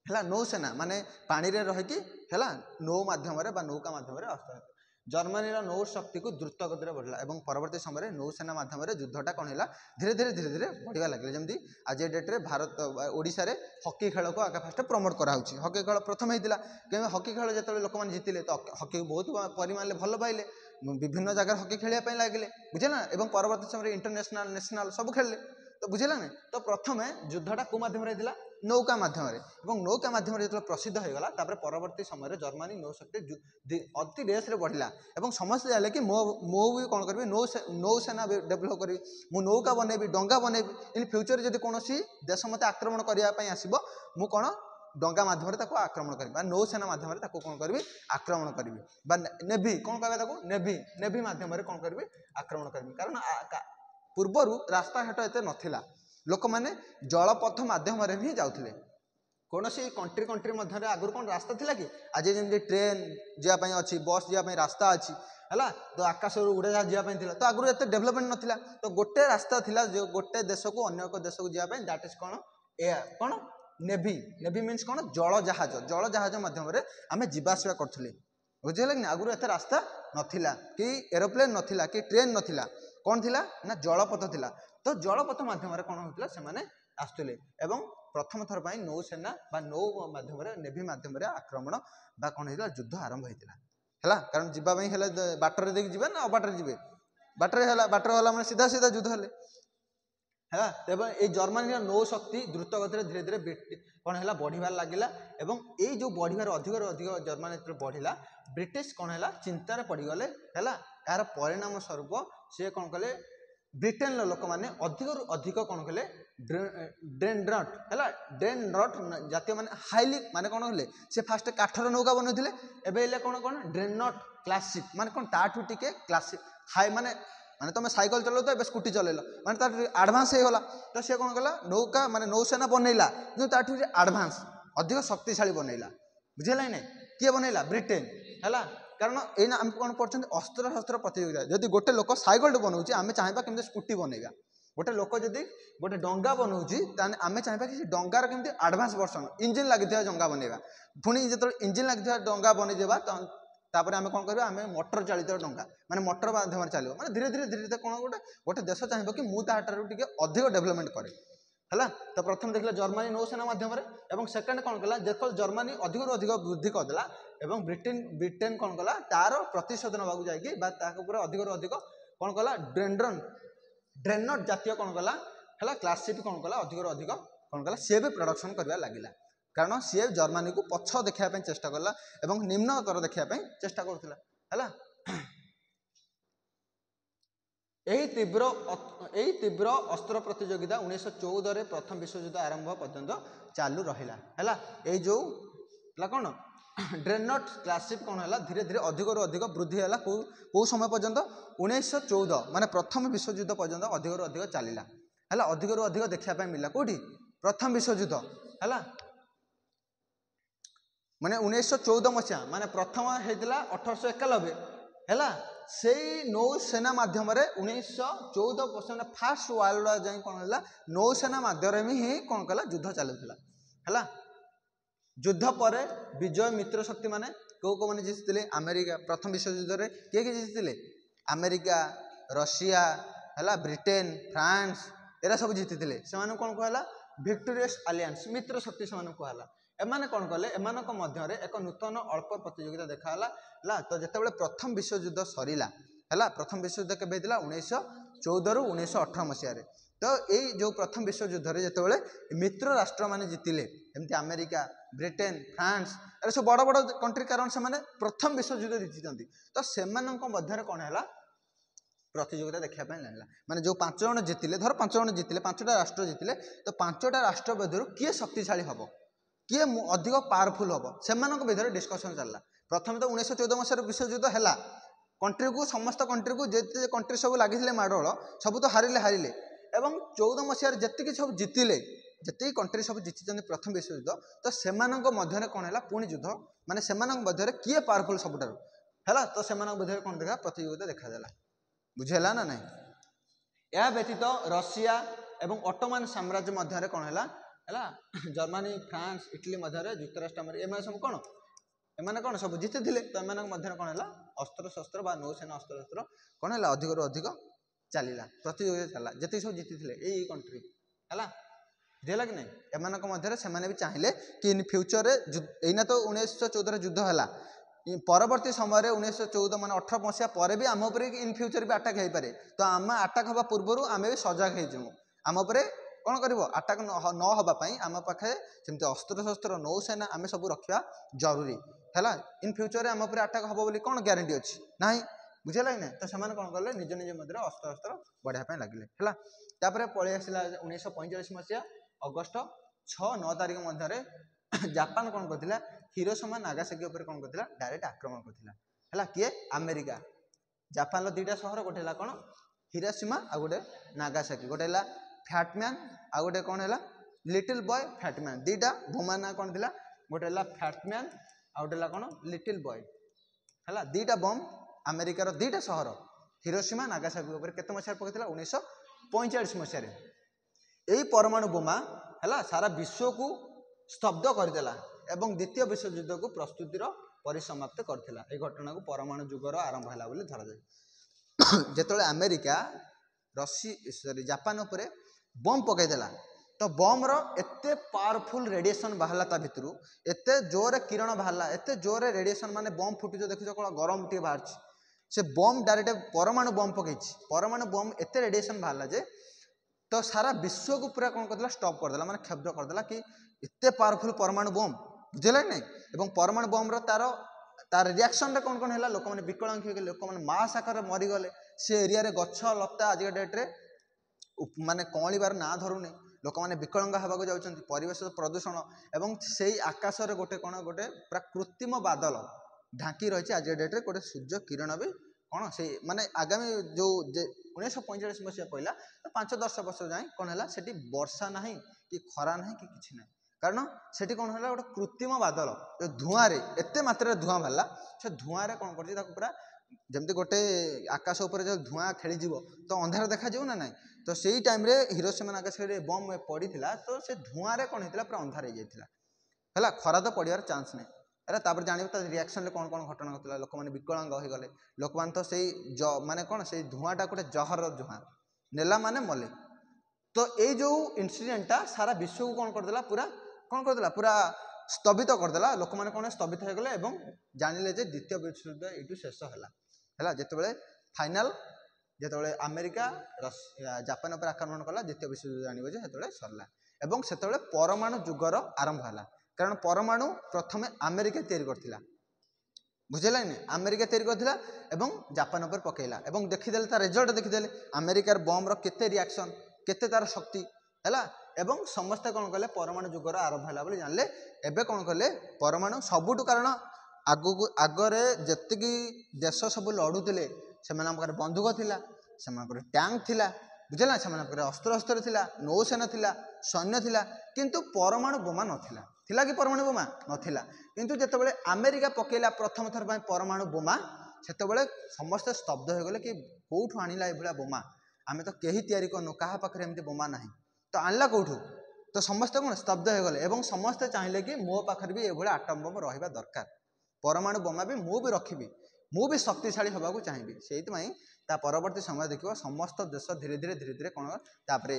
है नौसेना माने पानी रे रही है नौ मध्यम नौका मध्यम अस्त्र जर्मनी नौ शक्ति को द्रुत गति बढ़ला और परवर्ती समय नौसेना मध्यम युद्धटा कौन है धीरे धीरे बढ़िया लगे जमी आज डेट्रे भारत ओडिशा रे हॉकी खेल को आगे फास्ट प्रमोट कराऊँच हॉकी खेल प्रथम होता कि हॉकी खेल जो लोक मैंने जीतिले तो हॉकी बहुत परिमाण भल पाइले विभिन्न जगह हॉकी खेलने लगे बुझे ना और परवर्ती समय इंटरनेशनल नेशनल सब खेल तो बुझेगा ना तो प्रथम युद्धटा कौ मध्यम नौका मध्यम नौका मध्यम जो प्रसिद्ध होगा परवर्ती समय जर्मनी नौशक्ति अति रेस बढ़ला और समस्ते जाने कि मो भी कौन करी नौसेना डेभलप करी मु नौका बनैबी डंगा बनैबी इन फ्यूचर जब कौन देश मत आक्रमण करने आसब मु कौन डंगा मध्यम आक्रमण करी नौसेना मध्यम कौन करी आक्रमण करी नेभी कौन कह नेभी मध्यम कौन करी आक्रमण करी कारण पूर्वर रास्ताघाट एत नाला लोक मैंने जलपथ मध्यम ही जाऊे कौन कंट्री मध्य आगुरी कौन रास्ता थिला कि आज जमी ट्रेन जावाई अच्छी बस जावाई रास्ता अच्छी है तो आकाश उड़ाजाहाज जावाई तो आगुरी एत डेभलपमेंट नाला तो गोटे रास्ता थिला जो गोटे देश को अन्य एक देश को जावाई दैट इज कौन एयर कौन नेभी नेभी मीन्स कौन जलजाहाज मध्यम आम जावासवा करुले बुझे कि आगुरी एत रास्ता नाला कि एरोप्लेन नाला कि ट्रेन नाला कौन थिला ना जलपथ थिला तो जलपथ मध्यम कौन होता से आसुले एवं प्रथम थर पर नौसेना नौ मध्यम नेभी मध्यम आक्रमण बा कौन होता युद्ध आरंभ होता है कारण जावाई बाटर देख जी ना अबाटर जी बाटर है मैंने सीधा सीधा युद्ध है तेज ये जर्मनी नौ शक्ति द्रुत गति धीरे धीरे कौन है बढ़ार लगे और ये जो बढ़ार अधिक जर्मनी बढ़ला ब्रिटिश कौन है चिंतार पड़गले है यार परिणाम स्वरूप सी कौन कले ब्रिटेन लोक मैंने अधिक कौन कले ड्रेनड्रट है ड्रेनड्रट जातीय मैंने हाइली माने कौन कले सी फास्ट काठर नौका बनौले एवं कौन कौन ड्रेनट क्लासिक माने कौन ताठू टिके क्लासिक हाई माने माने तुम साइकिल चलो तो स्कूटी चलैल माने आडभांस होगा तो सी कौन कला नौका माने नौसेना बनैला कि आडभांस अधिक शक्तिशाली बनैला बुझेगा ना किए बनैला ब्रिटेन है कारण एना आम कौन पढ़ते अस्त्र शस्त्र प्रतियोगिता जब गोटे लोक साइकेल बनाऊे आम चाहिए केमती स्कूटी बनैबा गोटे लोक जदि गोटे डंगा बनाऊँगी आम चाहिए कि डंगार केमती आडभांस वर्सन इंजिन लगी डंगा बनैबा पुणी जो इंजिन लगी डंगा बनईदेवा तापर आम कौन करवा आम मोटर चालित डंगा माने मोटर माध्यम चलो माने धीरे धीरे कौन गोटे देश चाहिए कि मुझे अधिक डेभलपमेंट करे है तो प्रथम देखिए जर्मनी नौसेना मध्यम और सेकेंड कौन कला देख जर्मनी अधिक वृद्धि करदेला और ब्रिटेन कौन कला तार प्रतिशोध नवाक जाए अधिक कौन कला ड्रेनट जातीय कौन कला है क्लासिक कौन कला अधिक कौन कला सी भी प्रोडक्शन करवा लगिला कारण सी जर्मनी को पछ देखापी चेष्टा कला और निम्नतर देखापी चेष्टा करुला है यही तीव्र अस्त्र प्रतियोगिता 1914 प्रथम विश्वयुद्ध आरंभ पर्यंत चालू रहा है यही जो कौन ड्रेनट क्लासिक कौन है धीरे धीरे अधिक वृद्धि है कौ समय पर्यंत 1914 माने प्रथम विश्वयुद्ध पर्यंत अधिक चलला है अधिक देखापी मिला कौटी प्रथम विश्वयुद्ध है माने 1914 मसीहा माने प्रथम होता 1891 है से नौसेना मध्यम 1914 फास्ट वर्ल्ड जाए कौन है नौसेना मध्यम ही कौन कला युद्ध चलूला है युद्ध पर विजय मित्र शक्ति माने कौ मैंने जीति अमेरिका प्रथम विश्वयुद्ध में किए जीति अमेरिका रशिया है ब्रिटेन फ्रांस एरा सब जीति से कौन कहला विक्टोरियस अलियंस मित्र शक्ति से कहला एमाने कौन कले एमानक मध्य एक नूतन अल्प प्रतियोगिता देखाला तो जितेबाला प्रथम विश्वयुद्ध सरीला है प्रथम विश्वयुद्ध केवे 1914 रु 1918 मसीह तो यही जो प्रथम विश्वयुद्ध रे जेतेबेले मित्र राष्ट्र माने जितिले एमती अमेरिका ब्रिटेन फ्रांस अरे सब बड़ बड़ कंट्री कारण से माने प्रथम विश्वयुद्ध जीतिचंती तो सेमानक मध्यरे कोन हैला प्रतियोगिता देखा लगे माने जो 5 जन जीतिले धर 5 जन जीतिले 5टा राष्ट्र जीतिले तो 5टा राष्ट्र मध्य किए शक्तिशाली हम किए अधिक पावरफुल हम से भितर डिस्कसन चलला प्रथम तो 1914 मसीह विश्वयुद्ध है कंट्री को समस्त कंट्री को जिते कंट्री सब लगी माड़ोल सब तो हारिले हारिले एवं 14 मसीह जी सब जीतिले जिते कंट्री सब जीति प्रथम विश्वयुद्ध तो से मध्य कौन है पुणी युद्ध माने से मध्य किए पावरफुल सबुठार है तो से मध्य कौन देखा प्रतियोगिता देखा बुझेला ना नहीं यह व्यतीत रशिया एवं ऑटोमन साम्राज्य मध्य कौन है जर्मनी फ्रांस इटली मध्य युक्तराष्ट्र एम सब कौन एम कौन सब जीति तो एम मध्य कौन है अस्त्र शस्त्र बा नौसेना अस्त्र शस्त्र कौन है अधिक अधिक चलला प्रतियोगिता चलला जिते सब जीति यही कंट्री है बुझेगा कि नहीं एम मध्य से भी चाहिए कि इन फ्यूचर एना तो 1914 युद्ध है परवर्ती समय 1914 मान 18 मसीहा पर भी आम उपर इन फ्यूचर भी अटैक हो पारे तो आम अटैक हवा पूर्व आम भी सजग हो आम उपर कौन कर अटैक न होगापाई आम पाखे सेमती अस्त्र शस्त्र नौसेना आम सब रखा जरूरी है इन फ्यूचर आम उपर अटैक हम बोली कौन ग्यारंटी अच्छी ना बुझेगा कि ना तो से कौन कले निज निज मध्य अस्त्र शस्त्र बढ़ाई लगे है पलि आसला 1945 मसीहा अगस्ट 6-9 तारिख मध्य जापान कौन करथिला हिरोशिमा नागासाकी उपर कौन करथिला डायरेक्ट आक्रमण करथिला हला किए अमेरिका जापान रो दुईटा शहर गोटे हला कौन हिरोशिमा आ गोटे नागासाकी गोटे हला फैटमैन आ गोटे कौन हला लिटिल बॉय फैटमैन दुईटा बोमा ना कौन थिला गोटे हला फैटमैन आ गोटे हला कौन लिटिल बॉय हला दुईटा बम अमेरिका रो दुईटा शहर हिरोशिमा नागासाकी उपर केते मसिया पकेथिला 1945 मसिया रे एही परमाणु बोमा हला सारा विश्व को स्तब्ध करदेला एवं द्वितीय विश्वयुद्ध को प्रस्तुतिर परिसमाप्त करथिला ए घटना को परमाणु युगर आरंभ होला बोली धरा जाय जेतले अमेरिका जापान उपरे बम पकईदेला तो बम रो एते पावरफुल रेडिएशन बाहला ता भितरु एते जोरे किरण बाहला एते जोरे रेडिएशन माने बम फुटुचो देखियो कोला गरम टी बाहरछि से बम डायरेक्ट परमाणु बम पकईछि परमाणु बम एते रेडिएशन बाहला जे तो सारा विश्व को पूरा कौन करदेला स्टॉप करदेला माने क्षब्ध करदेला कि इतने पावरफुल परमाणु बम बुझेगा नहीं एवं परमाणु बम तार रिएक्शन रे कौन कौन है लोक मैंने विकलांग हो गए लोक मैंने मास आकार मरीगले से एरिया रे गछ लता आज डेट्रे माने कौलिबार ना धरुनी लोक मैंने विकलांग होगा जाउछन्ति परिवेश प्रदूषण एवं से आकाश रे गोटे कौन गोटे पूरा कृत्रिम बादल ढांकी रही आज डेट्रे गोटे सूर्य किरण भी कौन से माने आगामी जो 1945 मसीहा पहला तो 5-10 वर्ष जाए कौन है सेठी वर्षा ना कि खरा ना कि किसी ना कारण सेठी कौन है गोटे कृत्रिम बादल जो धुआं एते मात्रा धुआं बाहला से धुआं कौन कर पूरा जमती गोटे आकाश उपर जो धुआं खेली तो अंधार देखा ना ना तो से टाइम हिरोशिमा नागासाकी बम पड़ी तो से धुआं कौन होता पूरा अंधार हो जाता है खरा तो पड़ार चांस नहीं अरे तापर जानवे रिएक्शन रे कौन कौन घटना होता लोक मैंने विकलांग हो गले लोक मैंने तो से माने कौन से धुआंटा गोटे जहर धुआं नेला माने मले तो ये जो इनसीडेंटा सारा विश्व को कौन करदेला पूरा कौन करदेला पूरा स्तबित करदेला लोक मैंने कौन स्तबित हो गले एवं जानिले जे द्वितीय विश्वयुद्ध ये शेष है जितेबाला फाइनाल जितेबाला अमेरिका जापान पर आक्रमण कला द्वितीय विश्वयुद्ध जानवे जो सरला एवं से परमाणु युगर आरंभ है कारण परमाणु प्रथमे अमेरिका तैयारी करथिला बुझेला नहीं अमेरिका तैयारी करथिला एवं जापान पर पकेला एवं देखिदेले तार रिजल्ट देखिदेले अमेरिकार बम रो केते रिएक्शन केते तार शक्ति हैला एवं समस्त कौन कले परमाणु युगर आरंभ है बोली जानले एबे कौन कले परमाणु सबुठु कारण आगरे जेतिकी देश सब लड़ुले से बंधुक थिला से टैंक थिला बुझेला से अस्त्र शस्त्र थिला नौसेना थिला सैन्य थिला किंतु परमाणु बोमा नथिला थिला कि परमाणु बोमा नथिला किंतु जेतेबेले अमेरिका पकेला प्रथम थर परमाणु बोमा सेतेबेले समस्त स्तब्ध हो गले कि कोठु आनिला ए भला बोमा आमे तो केही तयारी करनु काहा पाखरे एमती बोमा नाही तो आनला कोठु तो समस्त कोन स्तब्ध हो गले एवं समस्त चाहिले कि मो पाखरे भी ए भला आटम बम रहिबा दरकार परमाणु बोमा भी मु भी रखिबी मु भी शक्तिशाली होगा चाहिए से परवर्ती समय देखो समस्त देश धीरे धीरे कौन तापरे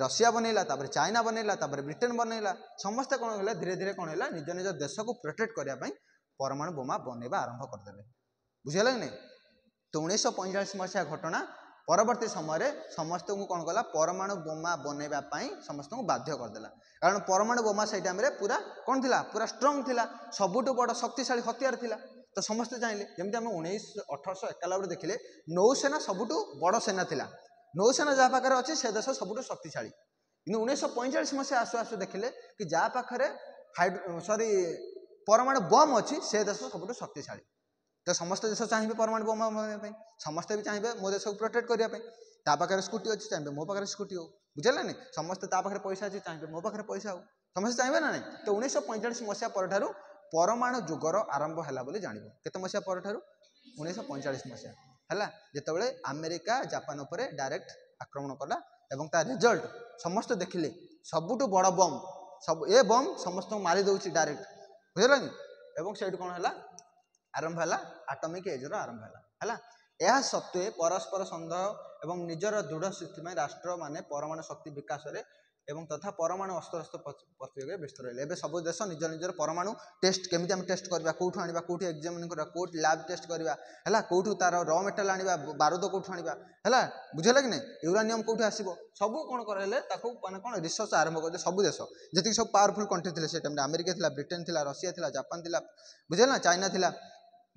रशिया बनैला तापरे चाइना बनैला तापरे ब्रिटेन बनैला समस्त कौन है धीरे धीरे कौन है निज निज देश को प्रोटेक्ट करने परमाणु बोमा बनैबा आरंभ करदे बुझेगा नहीं तो 1945 मसीहा घटना परवर्ती समय समस्त को कौन कला परमाणु बोमा बनैबा समस्त को बाध्य करदेला कारण परमाणु बोमा से टाइम पूरा कौन थिला पूरा स्ट्रंग थिला सबुठु बड़ शक्तिशाली हथियार थिला तो समस्ते चाहिए जमी आम 1891 देखिले नौसेना सबुठु बड़ सेना थिला नौसेना जहाँ पाखे अच्छी से देश सबुठु शक्तिशाली कि 1945 मसीहा आसु आसु देखिले कि जहाँ पाखे सॉरी परमाणु बम अच्छी से देश सबुठु शक्तिशाली तो समस्त देश चाहिए परमाणु बम बनवाई समस्ते भी चाहिए मो देश को प्रोटेक्ट करने ता पाखे स्कूटी अच्छी चाहिए मो पाखे स्कूटी हो बुझेगा समस्ते ता पाखे पैसा अच्छी चाहिए मो पाखे पैसा हो समस्ते चाहिए ना नहीं तो 1945 मसीहा पर परमाणु जुगर आरंभ है जान केत मसीहा पर 1945 मसीहा है जितेबाला अमेरिका जापान उपर डायरेक्ट आक्रमण कला एवं ता रिजल्ट समस्त देखिले सबुठु बड़ बम सब ए बम समस्त मारी दौर डायरेक्ट बुझेगा एवं से कौन है आरंभ है आटमिक एजर आरंभ है यह सत्वे परस्पर सन्देह एवं निजर दृढ़ स्थिति में राष्ट्र माने परमाणु शक्ति विकास एवं तथा परमाणु अस्त्र प्रतियोगिता व्यस्त रहे एवं सब देश निज निजर परमाणु टेस्ट केमी आम टेस्ट करवा कौटू आना कौट एग्जामिन करवा कौट लैब टेस्ट करवा है कौटू तार र मेटाल आना बारूद कौटू आना है बुझेगा कि नहीं यूरानियम कौटू आसो सब कौन करे माने कौन रिसर्च आरंभ कर सब देश जी सब पावरफुल कंट्री थे से टाइम अमेरिका थी ब्रिटेन थी रशिया थी जापान थी बुझेगा चाइना थी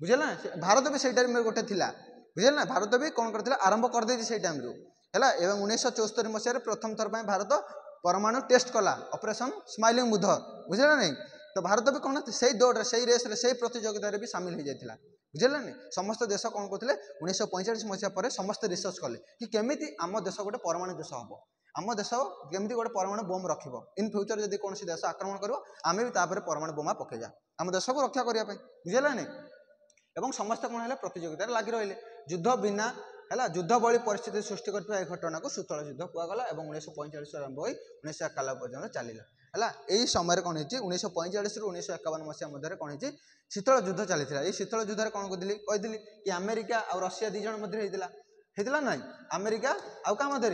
बुझेगा भारत भी से टाइम गोटे थिला बुझेगा भारत भी कौन करथिला आरंभ कर दे से टाइम है एवं 1974 मसीह प्रथम थर भारत परमाणु टेस्ट कला ऑपरेशन स्माइलिंग बुध बुझेगा नहीं तो भारत भी कौन से दौड़ से रेस से प्रतियोगिता भी सामिल हो जाता बुझेगा नहीं समस्त देश कौन करते 1945 मसीहा पर समस्त रिसर्च कले कि केमी आम देश गोटे परमाणु देश हम आम देश केमी गोटे परमाणु बोम रख इन फ्यूचर जब कौन देश आक्रमण कर आम भी परमाणु बोमा पकेजा आम देश को रक्षा करने बुझेगा नहीं एवं समस्त कौन है प्रतियोगिता लगी रही युद्ध बिना है युद्ध भली परिस्थिति सृष्टि कर घटना को शीतल युद्ध कहगला और 1945 आरंभ हो 1951 पर्यटन चलला है यही समय कौन है 1945 रु 1951 मसीहा मध्य कौन है शीतल युद्ध चलता है शीतल युद्ध कौन कही कि अमेरिका और रशिया दी जन मध्य होता ना अमेरिका आउ क्या मध्य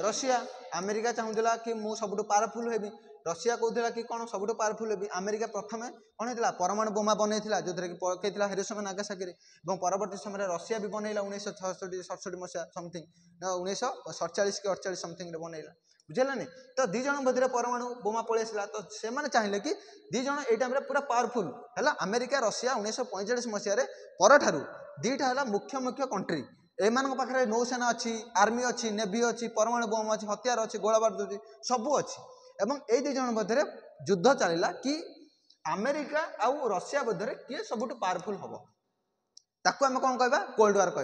रशिया अमेरिका चाहूला कि मुझे सबुठ पावरफुल हेबी रशिया कहूला कि कौन सबुठ पावरफुल हेबी अमेरिका प्रथम कौन होता परमाणु बोमा बनई जो कि पकईला हिरोशिमा नागासाकी और परवर्ती समय रशिया भी बनईला 1967 मसीहा समथिंग 1947 कि 48 समथिंग बनईला बुझेगा नहीं तो दी जन मध्य परमाणु बोमा पलैसा तो से चाहिए कि दी जन ये टाइम पूरा पावरफुल है अमेरिका रशिया 1945 मसीह पर दीटा है मुख्य मुख्य कंट्री एमान पाखे नौसेना अच्छी आर्मी अच्छी नेवी अच्छी परमाणु बोम अच्छी हथियार अच्छी गोला बारूद अच्छी सब अच्छी एवं ये दी जन मध्य युद्ध चलला कि अमेरिका आउ रशिया मध्य किए सबुठ पावरफुल हम ताकू आम कौन कह कोल्ड वार कह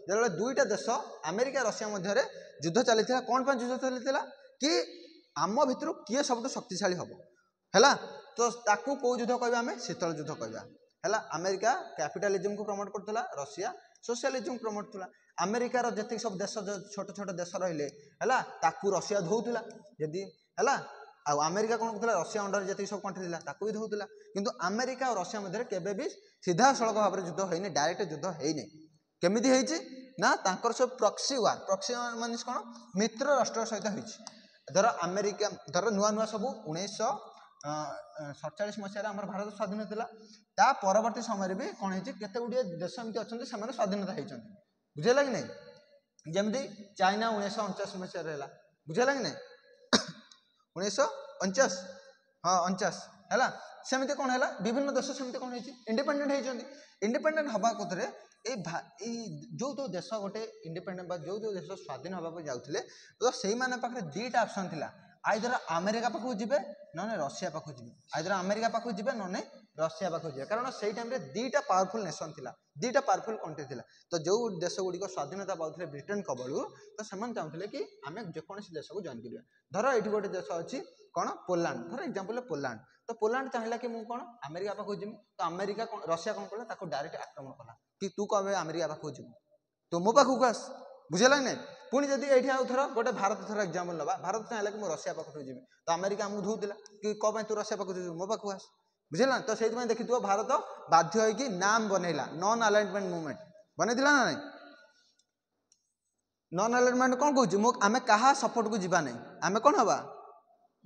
जो दुईटा देश अमेरिका रशिया मध्य युद्ध चली कौन पर युद्ध चली कि आम भितर किए सबुठ शक्तिशाली हम है तो ताकू कौ युद्ध कह आम शीतल युद्ध कह है अमेरिका कैपिटालिज्म को प्रमोट करता रशिया सोशलिज्म प्रमोट थला अमेरिकार जी सब देश छोट छोट देश रहिले है ताकू रशिया धोला जदि है आउ अमेरिका कौन करता रशिया अंडर जी सब कंट्री था भी धोला किंतु अमेरिका और रशिया मध्य केबे भी सीधा सड़क भाव में युद्ध होनी डायरेक्ट युद्ध होनी केमिति होइछि ना तांकर सब प्रॉक्सी वार मीन्स कौन मित्र राष्ट्र सहित होइछि धर अमेरिका धर नुआ नुआ सब 1947 मसीह आम भारत स्वाधीन था परवर्ती समय भी कौन है केते गुड़िए देश एमती अच्छा से स्वाधीनता होती बुझेगा कि नहीं जमी चाइना 1949 मसीह बुझेगा कि नहीं 1949 हाँ 49 है सेमती कौन है विभिन्न देश सेमती कौन है इंडिपेंडेंट होती इंडिपेंडेंट हवा कथरे जो जो देश गोटे इंडिपेंडेंट जो जो देश स्वाधीन हाँको जाते तो से पाखे दीटा ऑप्शन थिला आइदर अमेरिका पाखु जीवे ना रशिया पाखु जीवे आइदर अमेरिका पाखु जीवे ना रशिया पाखु जीवे कारण से टाइम दीटा पावरफुल नेशन थिला दीटा पावरफुल कंट्री थिला तो जो देश गुड़िक स्वाधीनता पाते ब्रिटेन कबलू तो से चाहते कि आम जेकोसी देश को जॉइन करिया धर ये गोटे देश अच्छी कौन पोलैंड धर एग्जांपल पोलैंड तो पोलैंड चाहिए कि मुझे कौन अमेरिका पाखु जीवी तो अमेरिका रशिया कौन कला डायरेक्ट आक्रमण कला कि तू कब अमेरिका पाखु जीवु तो मो पाखु आस बुझेगा कि नहीं पुणी जब ये आउ थर गोटे भारत थर एग्जांपल ना भारत चाहिए कि रशिया पाखु जीवी तो अमेरिका आमको धोला कि कौन तू रशिया पाखु जीवु मो पाखु आस बुझेगा तो से देखी भारत बाध्य होगी नाम बनैला नॉन अलाइनमेंट मूवमेंट बनईला ना नहीं नॉन अलाइनमेंट कौन कौन आम क्या सपोर्ट को जीवा नहीं आम कौन हवा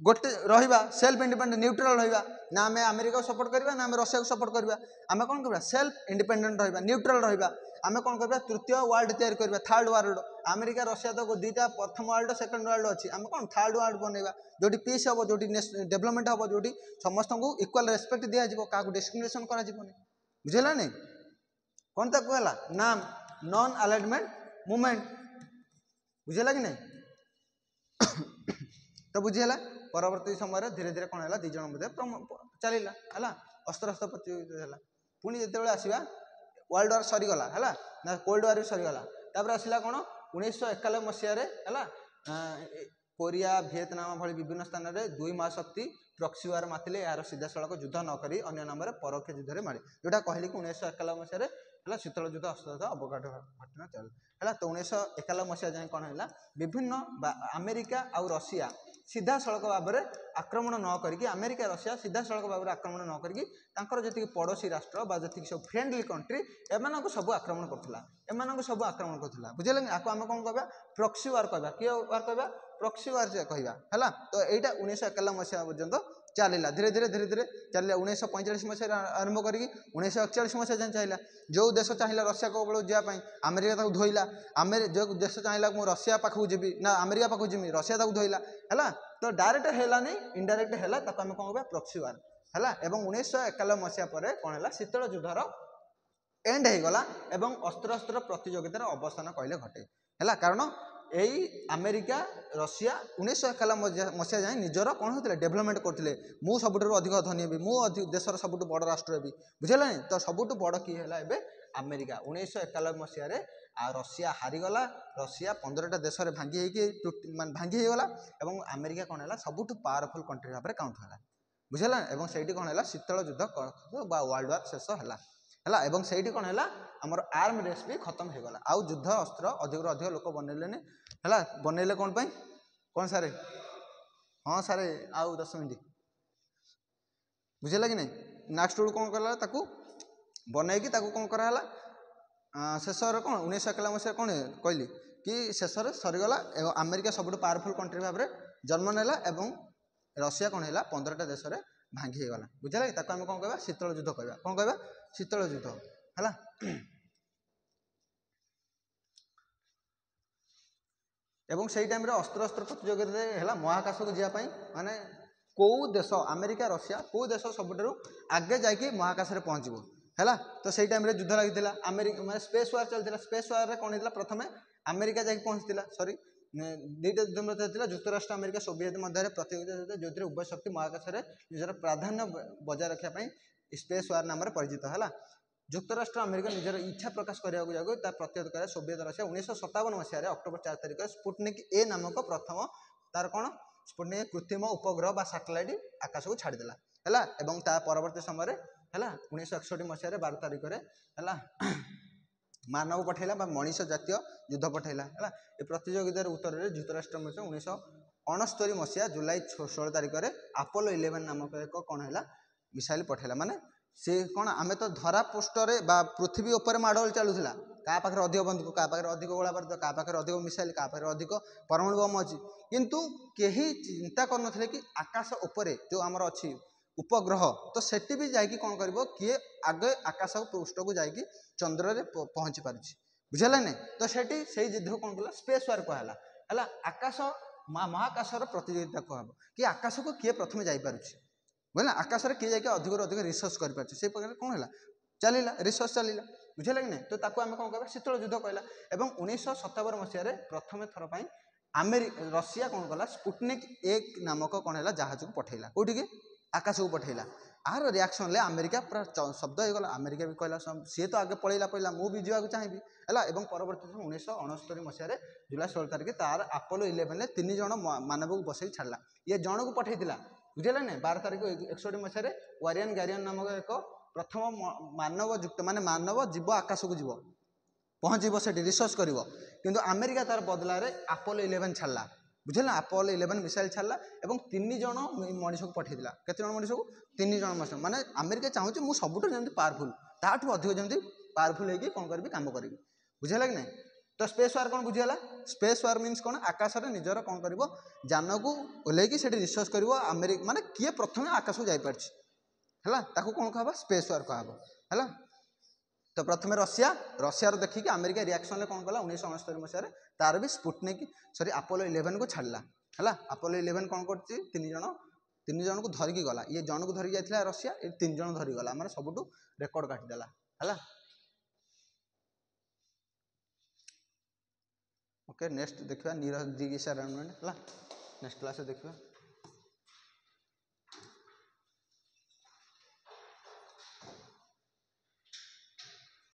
गोटे रहा सेल्फ इंडिपेंडेंट न्यूट्रल रहा ना आम अमेरिका को सपोर्ट करवा ना आम रशिया को सपोर्ट करवा आम कौन करवा सेल्फ इंडिपेंडेंट रहा न्यूट्रल रहा आम कौन करवा तृतीय वर्ल्ड तैयारी करवा थर्ड वर्ल्ड अमेरिका रशिया तो दुईटा प्रथम वर्ल्ड सेकंड वर्ल्ड अच्छी आम कौन थर्ड वर्ल्ड बनवा जो पीस हम जो डेवलपमेंट हम जो समस्त को इक्वाल रेस्पेक्ट दिज्व क्या डिस्क्रिमिनेशन कर बुझेगा नहीं कौन तक कहला नाम नॉन अलाइनमेंट मूवमेंट बुझेगा कि नहीं तो बुझीगला परवर्ती समय धीरे धीरे कौन है दिज मध्य चलला है अस्त्र अस्त्र प्रतियोगिता पुणी जिते आसवा वर्ल्ड वार सरीगला है ना कोल्ड वार भी सरीगला आसला कौन 1991 मसीह है कोरिया विएतनाम भली विभिन्न स्थान में 2 महाशक्ति प्रॉक्सी वार मारते यार सीधा सड़क युद्ध नक अन्य नाम परोक्ष युद्ध में मारे जोटा कहली कि 1991 मसीह है शीतल युद्ध अस्त्र अवकाश घटना चल है तो 1991 मसीहा जाए कौन है विभिन्न अमेरिका आउ रशिया सीधा सड़क भाव में आक्रमण न करके अमेरिका रशिया सीधा सड़क भाव में आक्रमण न करके जी पड़ोसी राष्ट्र जी सब फ्रेंडली कंट्री एम सब आक्रमण करुला एम सब आक्रमण करुला बुझे आपको आम कौन कह प्रॉक्सी वार कह किए वार कह प्रॉक्सी वार कहवा है तो यहाँ 1991 मसीहा पर्यंत चलला धीरे धीरे चलला 1945 मसीह आरंभ करके 1941 मसीहा जाए चलला जो देश चाहिए रशिया को जावाई अमेरिका धोइला जो देश चाहिए मुझे रशिया पाखक जी ना अमेरिका पाखक जी रशिया धोइला है तो डायरेक्ट है नहीं इनडायरेक्ट है आम कौन कह प्रॉक्सी वार है 1991 मसीहा पर कौन है शीतल युद्धर एंड होगला एवं अस्त्र अस्त्र प्रतियोगितार अवसान कहले घटे है कारण यही अमेरिका रशिया 1991 मसीहा जाए निजर कौन होते डेभलपमेंट करते मु सबुठ अधिक धनी भी मु देशर सबुठ बड़ राष्ट्र भी बुझेगा तो सबुठ बड़ किए है अमेरिका 1991 मसीह रशिया हारीगला रशिया 15टा देश में भांगी होगला और अमेरिका कौन है सबुठ पावरफुल कंट्री भाव में काउंट है बुझेगा और से कौन है शीतल युद्ध वर्ल्ड वार शेष है एवं से कौन है आमर आर्म रेस भी खत्म हो गला आउ युद्ध अस्त्र अधिक अधिक लोक बनइले है बनइले कौन पाई कौन सारे हाँ सारे आउ 10 मिनट बुझेगा कि नहीं नेक्स्ट बेलू कौन कला बनईकी कौन कराला शेष कौन 1991 मसीह कौन कहली कि शेष सरीगला अमेरिका सबुठ पावरफुल कंट्री भाव में जन्म नेला एवं रशिया कौन है 15टा देश में भांगी गला बुझेगा कि आम कौन कह शीतल युद्ध कहवा कौन कह शीतल युद्ध है एवं से टाइम अस्त्र अस्त्र प्रतियोगिता है महाकाश को जावाई माने कौ देश अमेरिका रशिया कौ देश सबुठ आगे जाकि महाकाश में पहुँचब है तो से टाइम युद्ध लगी अमेरिका मैं स्पेस वार चलता स्पेस वार कौन होता प्रथम अमेरिका जाकि पहुँची सॉरी 2टा युद्ध होता जुक्तराष्ट्र अमेरिका सोवियत मध्य प्रतियोगिता होता जो उभय शक्ति महाकाश में निजर प्राधान्य बजाय रखापी स्पेस वार नाम परिचित है जुक्तराष्ट्र अमेरिका निजर इच्छा प्रकाश करने को प्रतिहत कर सोवियत रशिया 1957 मसीह अक्टोबर 4 तारिख स्पुटनिक ए नामक प्रथम तार कौन स्पुटनिक कृत्रिम उपग्रह बा सैटेलाइट आकाश को छाड़देला है परवर्ती समय है 1961 मसीह 12 तारिख है मानव पठेला मनीष जातीय युद्ध पठेला है ये प्रतियोगितार उत्तर में जुक्तराष्ट्र 1969 मसीहा जुलाई 16 तारिख में अपोलो 11 नामक एक कौन है मिसाइल पठेला माने से कौन आम तो धरा पृष्ठरे पृथ्वी उपर माडल चलूला क्या पाखे अधिक बंदूक क्या पाखे अधिक गोला बारूद क्या पाखे अधिक मिसाइल क्या पाखे अधिक परमाणु बम अच्छी किंतु कहीं चिंता कर कि आकाश उपरे जो आमर अच्छी उपग्रह तो सेठी भी जाकि कौन कर किए आगे आकाश पृष्ठ को जाकि चंद्र रे पहुँची पार्टी बुझेगा नहीं तो सेठी से युद्ध कौन कला स्पेस वार कहला है आकाश महाकाशर प्रतियोगिता कहब कि आकाश को किए प्रथम जापार बुझे आकाश में किए जाकि अधिक अधिक रिसर्च कर प्रकार कौन है चलला रिसर्च चलला बुझेगा कि नहीं तो आम कौन कह शीतल युद्ध कहला और 1957 मसीह प्रथम थर पर रशिया कौन कला स्पुटनिक 1 नामक कौन है जहाज को पठेला कौटी की आकाश को पठेला आर रिएक्शन ले अमेरिका पूरा शब्द होगला अमेरिका भी कहला सी तो आगे पलैला मुझे भी जावाक चाहिए है परवर्ती 1969 मसीह जुलाई 16 तारिख तार अपोलो 11 3 जन मानव को बसई छाड़ा ये जन को पठेला बुझेगा नहीं 12 तारिख 61 मसीह वारियन गारियन नामक एक प्रथम मानव युक्त माने मानव जीव आकाश को जीव पहुँचब से रिसर्च कर किंतु अमेरिका तार बदलार अपोलो 11 छाड़ा बुझे ना अपोलो 11 मिसाइल छाड़ा और 3 जन मनीष को पठेला केते जन मनीष को 3 जन मनीष माने अमेरिका चाहूँ मुझे सबुठ जमी पावरफुल ताठू अधिक जमी पावरफुल होगी कौन करी काम करी बुझेगा कि नहीं तो स्पेस वार कौन बुझीगला स्पेस वार मीन्स कौन आकाश में निजर कौन कर जान को ओल्लैक से रिसर्च कर अमेरिका माने किए प्रथम आकाश को जापर है कौन कह स्पेस वार कह तो प्रथम रशिया रशियार देखिए अमेरिका रिएक्शन कौन कला 1969 मसीह तार भी स्पुटनिक सॉरी अपोलो 11 को छाड़ा है अपोलो 11 कौन कर तीन जन को धरिकी गला ये जन को धरिकी जाता रशिया ये 3 जन धरिकी गला मैंने सबुठ रेकर्ड काटिदेला है ओके नेक्स्ट देखा नीरज जिज्ञासा है नेक्स्ट क्लास देखा।